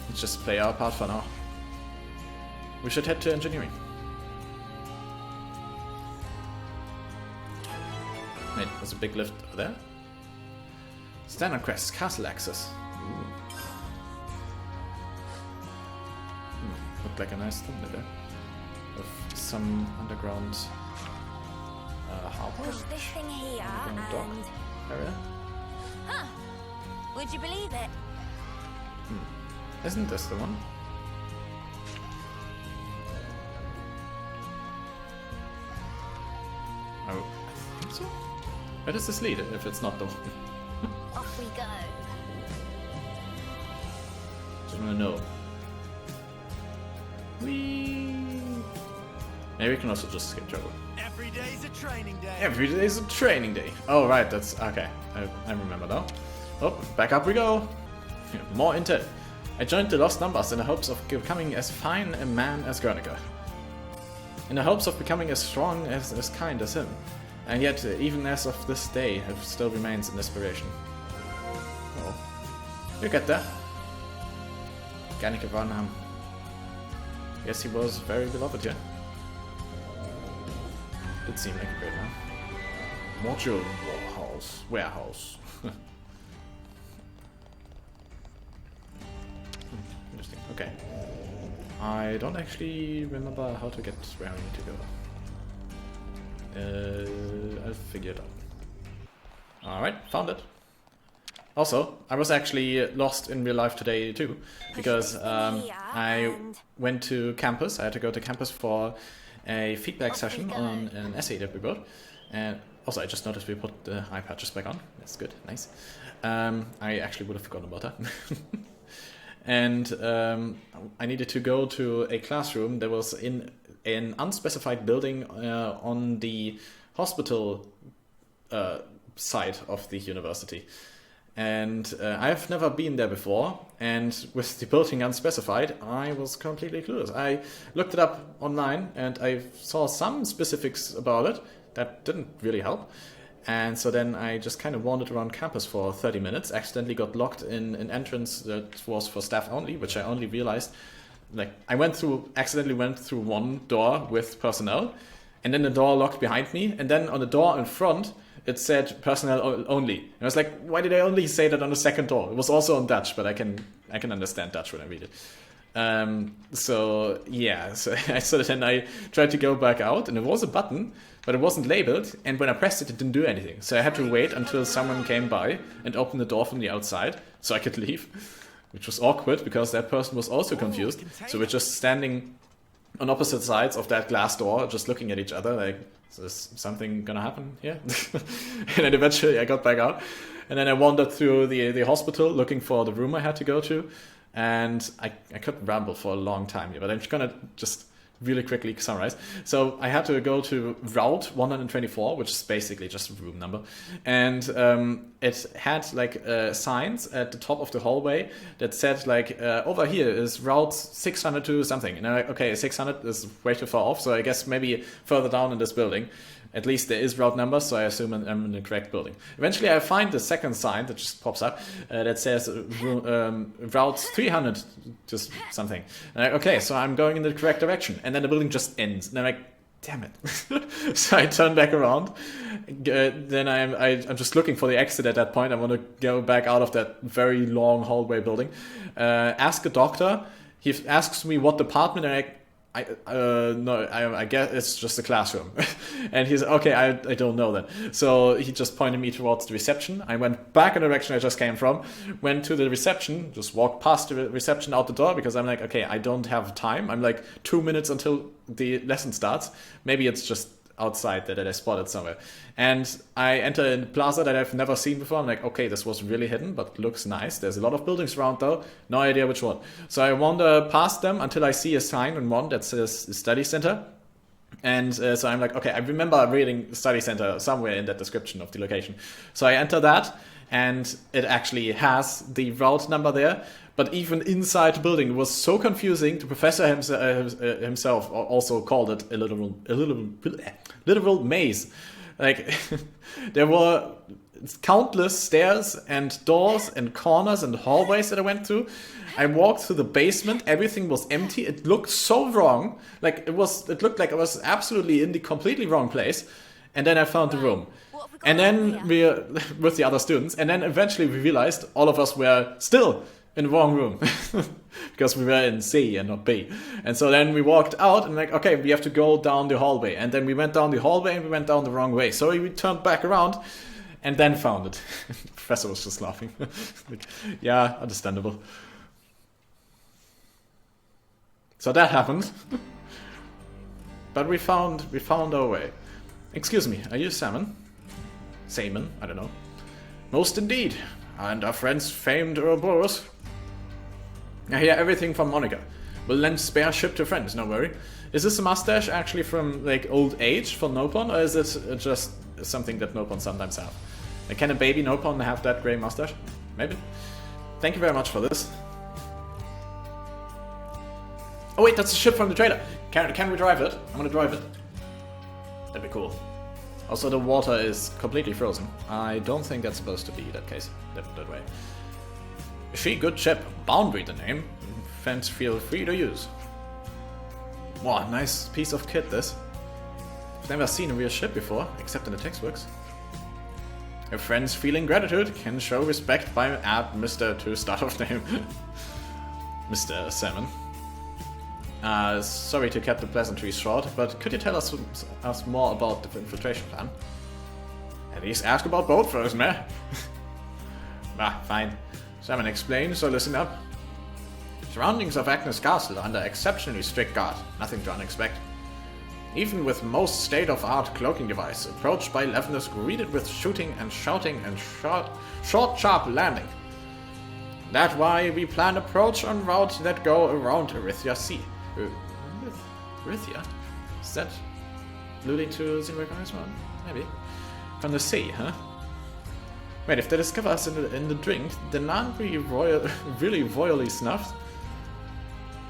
Let's just play our part for now. We should head to engineering. Wait, there's a big lift over there? Standard Quest, Castle Access. Looked like a nice thing there. Of some underground harbor. Push this thing here Underground dock and... area. Huh. Would you believe it? Isn't this the one? Oh, I think so. Where does this lead if it's not the one? Off we go. Just wanna know. Whee! Maybe we can also just skip trouble. Every day's a training day. Every day is a training day. Oh, right, that's okay. I remember now. Oh, back up we go. More intel. I joined the Lost Numbers in the hopes of becoming as fine a man as Guernica. In the hopes of becoming as strong as kind as him. And yet, even as of this day, it still remains an inspiration. Oh. You get there. Guernica Varnham. Yes, he was very beloved here. Did seem like a great man. Module warehouse. Interesting. Okay. I don't actually remember how to get where I need to go. I'll figure it out. Alright, found it. Also, I was actually lost in real life today too, because I went to campus. I had to go to campus for a feedback session on an essay that we wrote. And also, I just noticed we put the eye patches back on. That's good, nice. I actually would have forgotten about that. And I needed to go to a classroom that was in an unspecified building on the hospital side of the university. And I've never been there before, and with the building unspecified, I was completely clueless. I looked it up online, and I saw some specifics about it that didn't really help. And so then I just kind of wandered around campus for 30 minutes, accidentally got locked in an entrance that was for staff only, which I only realized, like, I accidentally went through one door with personnel, and then the door locked behind me, and then on the door in front, it said personnel only. And I was like, why did I only say that on the second door? It was also on Dutch, but I can understand Dutch when I read it. So yeah, so then I tried to go back out, and there was a button, but it wasn't labeled, and when I pressed it, it didn't do anything. So I had to wait until someone came by and opened the door from the outside, so I could leave, which was awkward, because that person was also confused. So we're just standing on opposite sides of that glass door, just looking at each other, like, is this something gonna happen here? And then eventually I got back out, and then I wandered through the hospital looking for the room I had to go to, and I could ramble for a long time here, but I'm gonna just really quickly summarize. So I had to go to Route 124, which is basically just a room number, and it had like signs at the top of the hallway that said like over here is Route 602 something, and I'm like, okay, 600 is way too far off, so I guess maybe further down in this building. At least there is route numbers, so I assume I'm in the correct building. Eventually I find the second sign that just pops up that says Route 300 just something. And I'm like, okay, so I'm going in the correct direction. And then the building just ends. And I'm like, damn it. So I turn back around. Then I'm just looking for the exit at that point. I want to go back out of that very long hallway building. Ask a doctor. He asks me what department, and I guess it's just a classroom. And he's okay, I don't know that. So he just pointed me towards the reception. I went back in the direction I just came from, went to the reception, just walked past the reception out the door because I'm like, okay, I don't have time. I'm like 2 minutes until the lesson starts. Maybe it's just outside that I spotted somewhere. And I enter in a plaza that I've never seen before. I'm like, okay, this was really hidden, but looks nice. There's a lot of buildings around though. No idea which one. So I wander past them until I see a sign on one that says study center. And so I'm like, okay, I remember reading study center somewhere in that description of the location. So I enter that, and it actually has the route number there. But even inside the building, it was so confusing. The professor himself also called it a literal maze. Like, there were countless stairs and doors and corners and hallways that I went through. I walked through the basement. Everything was empty. It looked so wrong. Like, it looked like I was absolutely in the completely wrong place. And then I found the room. And then we with the other students. And then eventually we realized all of us were still in the wrong room because we were in C and not B. And so then we walked out and like, okay, we have to go down the hallway. And then we went down the hallway and we went down the wrong way. So we turned back around and then found it. The professor was just laughing. Like, yeah, understandable. So that happened. But we found our way. Excuse me, are you Salmon? Salmon, I don't know. Most indeed. And our friend's famed Ouroboros. I hear everything from Monica. We'll lend spare ship to friends, no worry. Is this a mustache actually from like old age for Nopon, or is it just something that Nopon sometimes have? Like, can a baby Nopon have that grey mustache? Maybe. Thank you very much for this. Oh wait, that's a ship from the trailer. Can we drive it? I'm gonna drive it. That'd be cool. Also, the water is completely frozen. I don't think that's supposed to be that case, that way. She good ship. Boundary the name. Fans feel free to use. Wow, nice piece of kit this. I've never seen a real ship before, except in the textbooks. If friends feeling gratitude can show respect by add Mr. to start of name. Mr. Salmon. Sorry to cut the pleasantries short, but could you tell us more about the infiltration plan? At least ask about boat first, meh? Ah, fine. Salmon explained, so listen up. Surroundings of Agnes Castle are under exceptionally strict guard, nothing to unexpect. Even with most state-of-art cloaking device, approached by Levenus greeted with shooting and shouting and short sharp landing. That's why we plan approach on routes that go around Erythia Sea. Erythia? Is that alluding to Xenoblade Chronicles 1? Maybe. From the sea, huh? Wait, if they discover us in the drink, then aren't we really royally snuffed?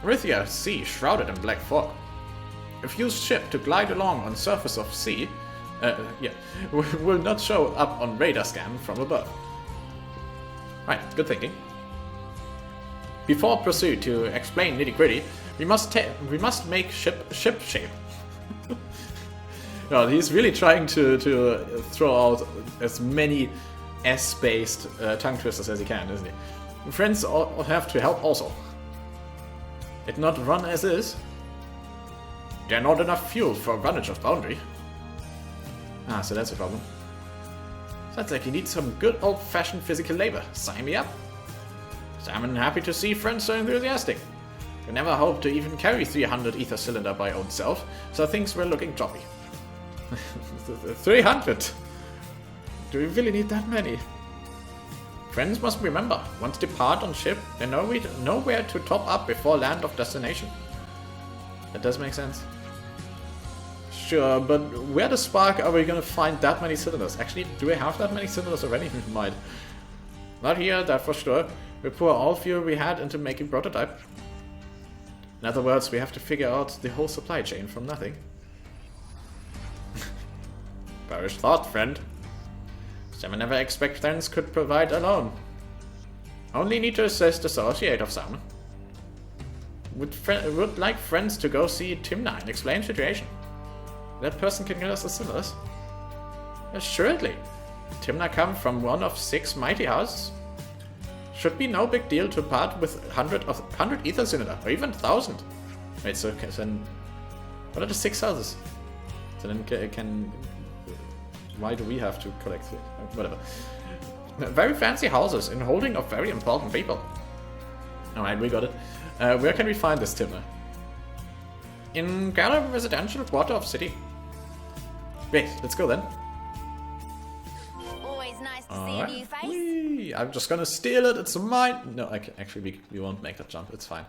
Erythia Sea, shrouded in black fog. If used ship to glide along on surface of sea, will not show up on radar scan from above. Right, good thinking. Before proceed to explain nitty-gritty, we must make ship shape. No, he's really trying to throw out as many S-based tongue twisters as he can, isn't he? Friends all have to help also. It not run as is. There not enough fuel for runnage of boundary. Ah, so that's a problem. Sounds like you need some good old-fashioned physical labor. Sign me up. I'm happy to see friends so enthusiastic. We never hoped to even carry 300 ether cylinder by own self, so things were looking choppy. 300? Do we really need that many? Friends must remember, once depart on ship, they know where to top up before land of destination. That does make sense. Sure, but where the spark are we gonna find that many cylinders? Actually, do we have that many cylinders already? We might. Not here, that for sure. We pour all fuel we had into making prototype. In other words, we have to figure out the whole supply chain from nothing. Bearish thought, friend. Some never expect friends could provide alone. Only need to assist associate of some. Would like friends to go see Timna and explain situation. That person can get us the cylinders. Assuredly. Timna come from one of 6 mighty houses. Should be no big deal to part with 100 ether cylinder, or even 1,000. Wait, so then what are the 6 houses? So then can why do we have to collect it? Whatever. Very fancy houses in holding of very important people. Alright, we got it. Where can we find this Timna? In Gala residential quarter of city. Great, let's go then. Always nice to see a new face. Whee! I'm just gonna steal it, it's mine! No, actually we won't make that jump, it's fine.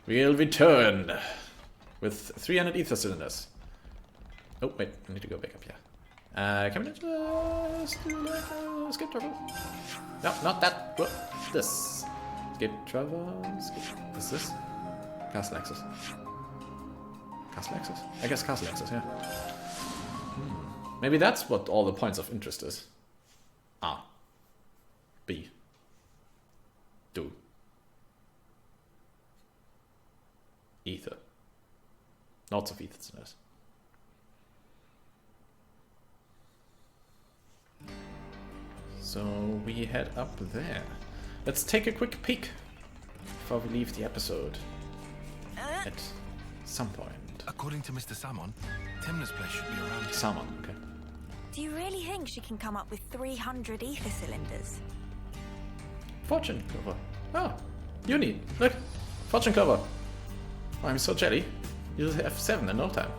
We'll return with 300 ether cylinders. Oh, wait, I need to go back up here. Can we just do like skip travel? No, not that. What? This. Skip travel. Skip. What's this? Castle access. Castle access? I guess castle access, yeah. Maybe that's what all the points of interest is. A. B. Do. Ether. Lots of ether cylinders. So we head up there. Let's take a quick peek before we leave the episode. At some point. According to Mr. Salmon, Timna's place should be around here. Salmon, okay. Do you really think she can come up with 300 ether cylinders? Fortune clover. Oh, Uni, look. Fortune clover. Oh, I'm so jelly. You'll have 7 in no time.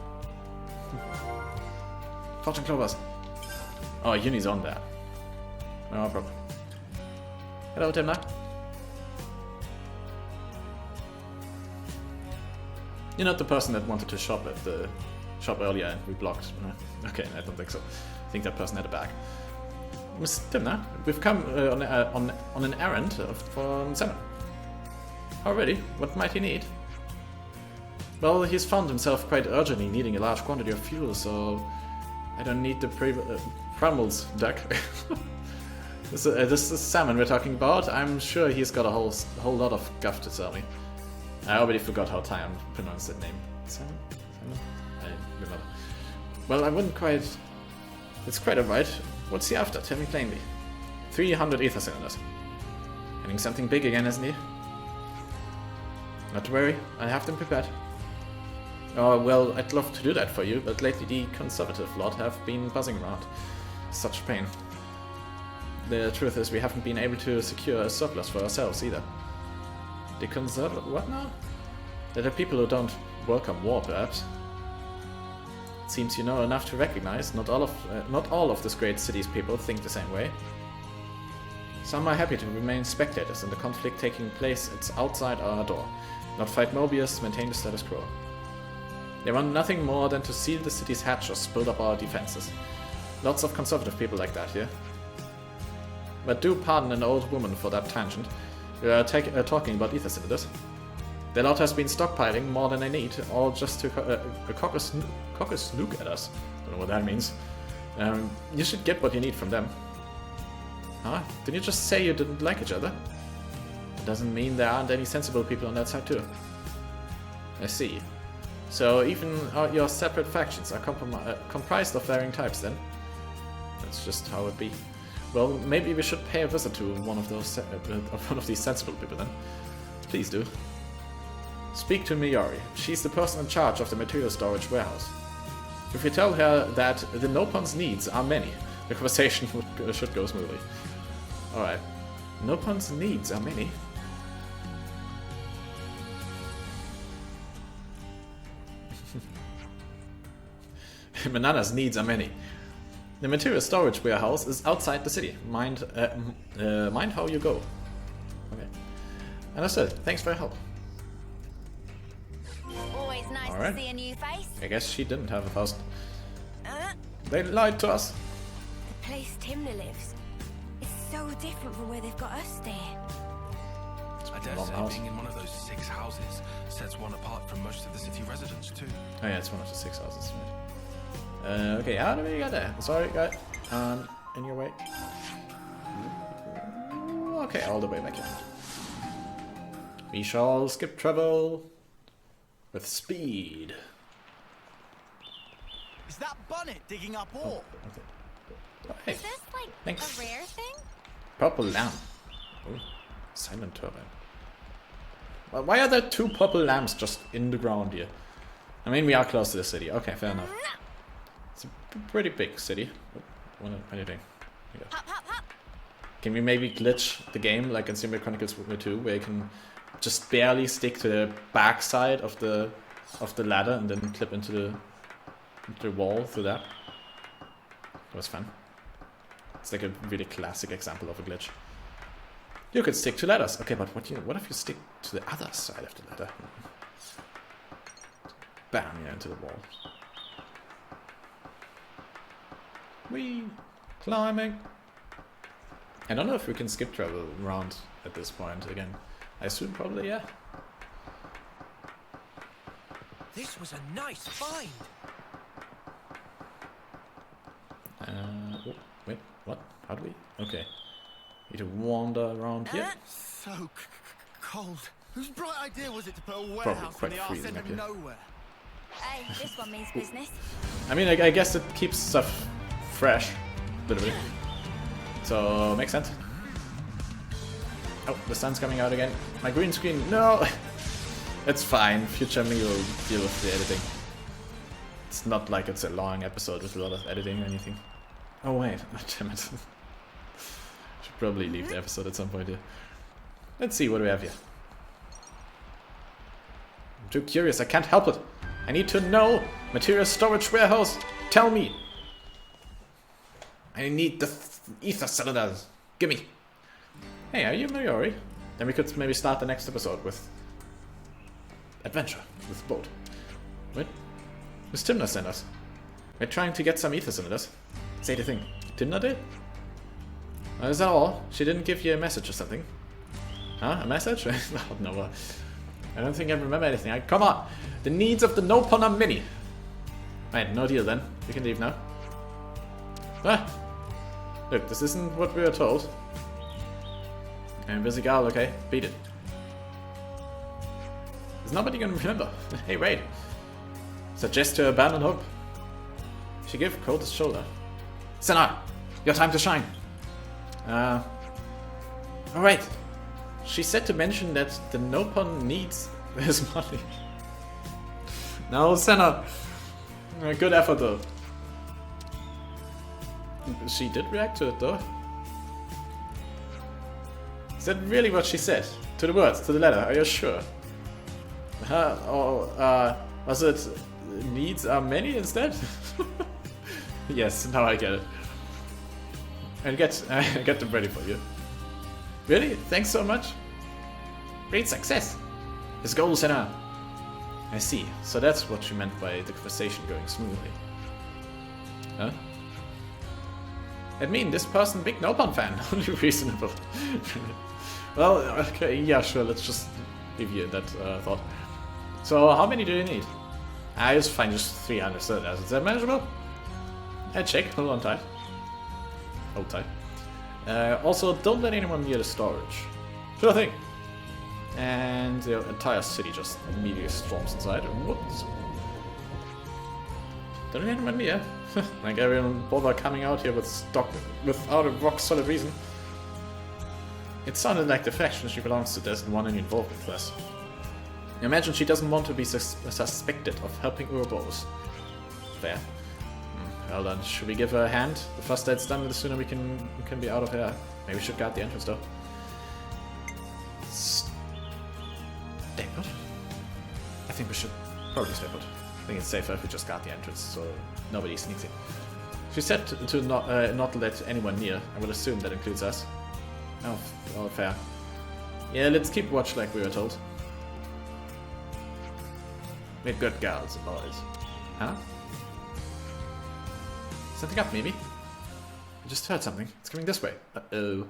Fortune clovers. Oh, Uni's on there. No problem. Hello, Timna. You're not the person that wanted to shop at the shop earlier and we blocked. Okay, I don't think so. I think that person had a bag. Miss Timna, we've come on an errand from Salmon. Already? What might he need? Well, he's found himself quite urgently needing a large quantity of fuel, so I don't need the Primal's duck. This is Salmon we're talking about. I'm sure he's got a whole lot of guff to tell me. I already forgot how Tyon pronounced that name. Salmon? Salmon? I remember. Well, I wouldn't quite... It's quite alright. What's he after? Tell me plainly. 300 ether cylinders. Having something big again, isn't he? Not to worry, I have them prepared. Oh, well, I'd love to do that for you, but lately the conservative lot have been buzzing around. Such pain. The truth is, we haven't been able to secure a surplus for ourselves either. The conservative... what now? There are people who don't welcome war, perhaps. It seems you know enough to recognize not all of this great city's people think the same way. Some are happy to remain spectators in the conflict taking place outside our door, not fight Mobius, maintain the status quo. They want nothing more than to seal the city's hatches, build up our defenses. Lots of conservative people like that here. But do pardon an old woman for that tangent. We are talking about ether cylinders. The lot has been stockpiling more than they need, all just to cock a snook at us. Don't know what that means. You should get what you need from them. Huh? Didn't you just say you didn't like each other? It doesn't mean there aren't any sensible people on that side too. I see. So even your separate factions are comprised of varying types then? That's just how it be. Well, maybe we should pay a visit to one of these sensible people then. Please do. Speak to Miyori. She's the person in charge of the material storage warehouse. If you tell her that the Nopon's needs are many, the conversation should go smoothly. Alright. Nopon's needs are many? Manana's needs are many. The material storage warehouse is outside the city. Mind how you go. Okay. Understood. Thanks for your help. Always nice Alright. See a new face? I guess she didn't have a thousand. Uh, They lied to us. The place Timna lives is so different from where they've got us staying. I dare Long say house. being in one of those 6 houses sets one apart from most of the city residents too. Oh yeah, it's one of the 6 houses. Okay, how do we get there? Sorry, guy. In your way. Okay, all the way back in. We shall skip travel with speed. Is that Bonnet digging up ore? Oh, hey, is this like thanks. a rare thing? Purple lamp. Oh, silent turbine. Well, why are there 2 purple lamps just in the ground here? I mean, we are close to the city. Okay, fair enough. It's a pretty big city. What are you doing? Hop, hop, hop. Can we maybe glitch the game like in Xenoblade Chronicles 2, where you can just barely stick to the back side of the ladder and then clip into the wall through that? That was fun. It's like a really classic example of a glitch. You could stick to ladders. Okay, but what if you stick to the other side of the ladder? Bam, you're into the wall. Whee! Climbing! I don't know if we can skip travel around at this point again. I assume probably, yeah. This was a nice find. Oh, wait, what? How do we? Okay. Need to wander around here. So cold. Whose bright idea was it to put a Probably warehouse in quite the arse freezing end up of here. nowhere? Hey, this one means business. I mean, I guess it keeps stuff fresh, literally. So, makes sense. Oh, the sun's coming out again. My green screen, no! It's fine, future me will deal with the editing. It's not like it's a long episode with a lot of editing or anything. Oh wait, oh, damn it. Should probably leave the episode at some point here. Let's see what we have here. I'm too curious, I can't help it. I need to know! Material storage warehouse, tell me! I need the ether cylinders. Gimme! Hey, are you Mayori? Then we could maybe start the next episode with adventure with boat. Wait, who's Timna sent us? We're trying to get some ether cylinders. Say the thing. Timna did? Is that all? She didn't give you a message or something? Huh? A message? Oh, no. I don't think I remember anything. Come on! The needs of the Nopon are many! Right, no deal then. We can leave now. Ah! Look, this isn't what we were told. I'm a busy gal, okay? Beat it. Is nobody gonna remember? Hey, Raid. Suggest to abandon hope. She gave Cold his shoulder. Senna! Your time to shine! Alright. She said to mention that the Nopon needs his money. No, Senna! Good effort though. She did react to it though. Is that really what she said? To the words, to the letter, are you sure? Was it needs are many instead? Yes, now I get it. I get them ready for you. Really? Thanks so much. Great success. His goal is Senna. I see. So that's what you meant by the conversation going smoothly. Huh? I mean, this person, big Nopon fan. Only reasonable. Well, okay, yeah, sure. Let's just leave you in that thought. So, how many do you need? I just find just 300. So is that manageable? I check. Hold on tight. Hold tight. Also, don't let anyone near the storage. Sure thing. And the entire city just immediately storms inside. Whoops. Don't let anyone near. Like everyone bother coming out here without a rock solid reason. It sounded like the faction she belongs to doesn't want any involvement with us. Imagine she doesn't want to be suspected of helping Ouroboros. Fair. Well then, should we give her a hand? The faster it's done, the sooner we can be out of here. Maybe we should guard the entrance though. Stay put? I think we should probably stay put. I think it's safer if we just guard the entrance so nobody sneaks in. She said to not let anyone near. I would assume that includes us. Oh, fair. Yeah, let's keep watch like we were told. We're good girls and boys. Huh? Something up, maybe? I just heard something. It's coming this way. Uh-oh.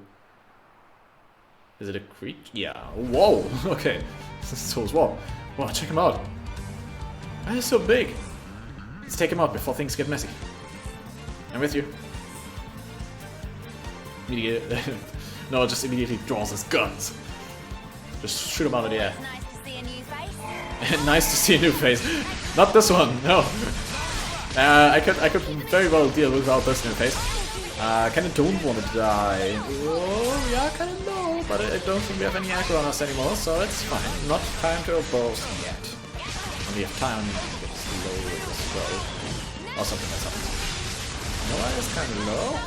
Is it a creature? Yeah. Whoa! Okay. So it's warm. Wow, check him out. Why is he so big? Let's take him out before things get messy. I'm with you. No, just immediately draws his guns. Just shoot him out of the air. Nice to see a new face. Nice to see a new face. Not this one, no. I could very well deal without this new face. Kinda don't want to die. Oh, yeah, kinda no, but I don't think we have any aggro on us anymore, so it's fine. Not time to Ouroboros yet. And we have time to get slow with this roll. Or something like that. Noah is kinda low.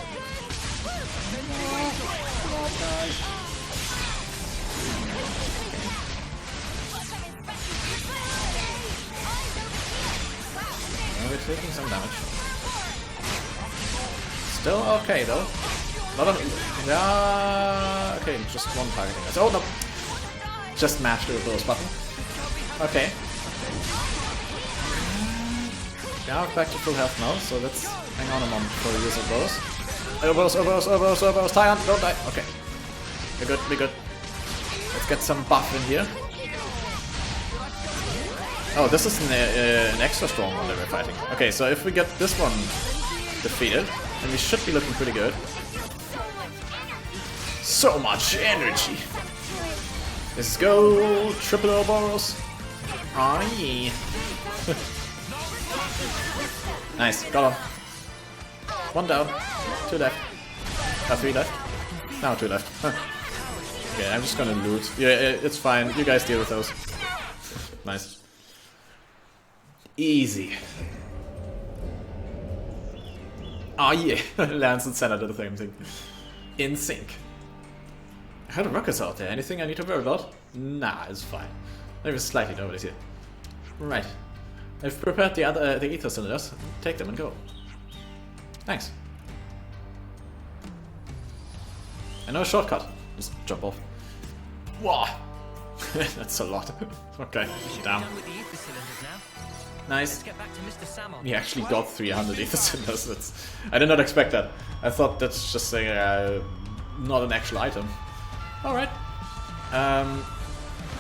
We're taking some damage. Still okay though. Not a, yeah. Okay, just one targeting us. Oh no! Just mashed the Ouroboros button. Okay. Yeah, we're back to full health now, so let's hang on a moment before we use Ouroboros. Ouroboros, tie on, don't die. Okay. We're good, we're good. Let's get some buff in here. Oh, this is an extra strong one that we're fighting. Okay, so if we get this one defeated, then we should be looking pretty good. So much energy! Let's go! Triple Ouroboros! Oh yeah! Nice, got him. One down, two left. Three left. Now two left. Huh. Okay, I'm just gonna loot. Yeah, it's fine. You guys deal with those. Nice. Easy. Oh yeah, Lance and Senna did the same thing. In sync. I heard a ruckus out there. Anything I need to worry about? Nah, it's fine. Maybe slightly nobody's here. Right. I've prepared the ether cylinders. Take them and go. Thanks. I know a shortcut. Just jump off. Whoa! That's a lot. Okay, down. Nice. He actually got 300 ether cylinders. I did not expect that. I thought that's just a not an actual item. Alright.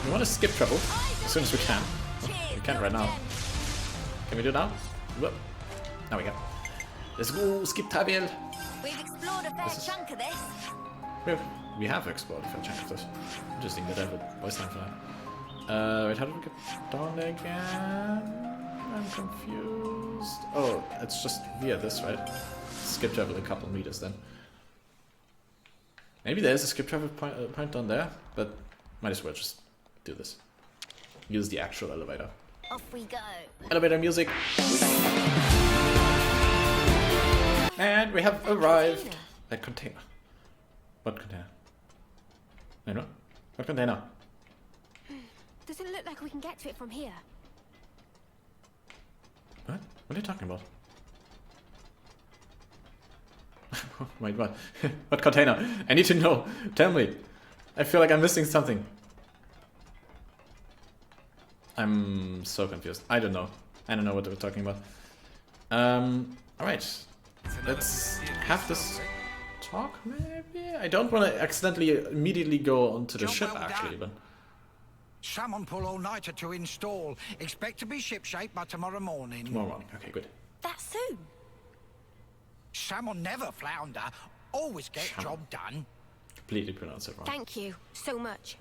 We want to skip trouble as soon as we can. Oh, we can't right now. Can we do it now? Whoop. Now we can. Let's go, skip Tabiel. We've explored a fair chunk of this. We have explored a fair chunk of this. Interesting that I have a voice line for that. Wait, how did we get down there again? I'm confused. Oh, it's just via this, right? Skip travel a couple meters then. Maybe there's a skip travel point down there, but might as well just do this. Use the actual elevator. Off we go. Elevator music. And we have arrived at container. What container? I know. What container? Does it look like we can get to it from here? What? What are you talking about? Wait, what? What container? I need to know. Tell me. I feel like I'm missing something. I'm so confused. I don't know. I don't know what we're talking about. Alright. Let's have this talk, maybe? I don't want to accidentally immediately go onto the ship, actually, but... Salmon pull all-nighter to install. Expect to be shipshape by tomorrow morning. Tomorrow morning, okay, good. That soon? Salmon never flounder. Always get job done. Completely pronounced it wrong. Thank you so much.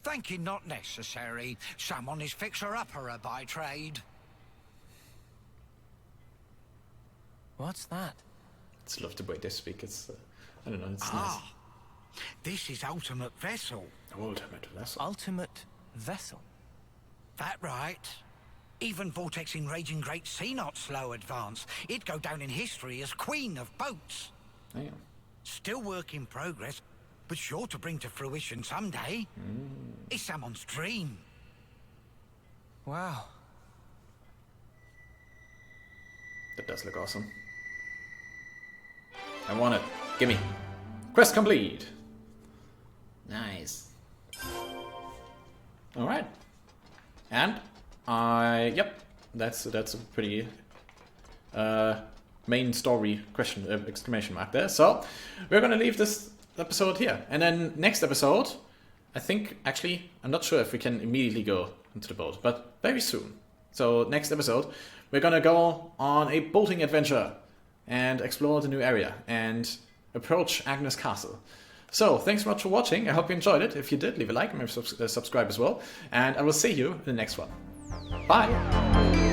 Thank you not necessary. Salmon is fixer-upperer by trade. What's that? I just love the way they speak. It's, I don't know, it's This is ultimate vessel. nice. Ultimate vessel. Ultimate vessel. That right. Even vortexing raging great sea not slow advance. It'd go down in history as queen of boats. Damn. Still work in progress, but sure to bring to fruition someday. It's someone's dream. Wow. That does look awesome. I want it. Gimme. Quest complete. Nice. Alright. And Yep, that's a pretty main story question exclamation mark there. So we're gonna leave this episode here, and then next episode, I think actually I'm not sure if we can immediately go into the boat, but very soon. So next episode, we're gonna go on a boating adventure and explore the new area and approach Agnes Castle. So thanks so much for watching. I hope you enjoyed it. If you did, leave a like and maybe subscribe as well. And I will see you in the next one. Bye!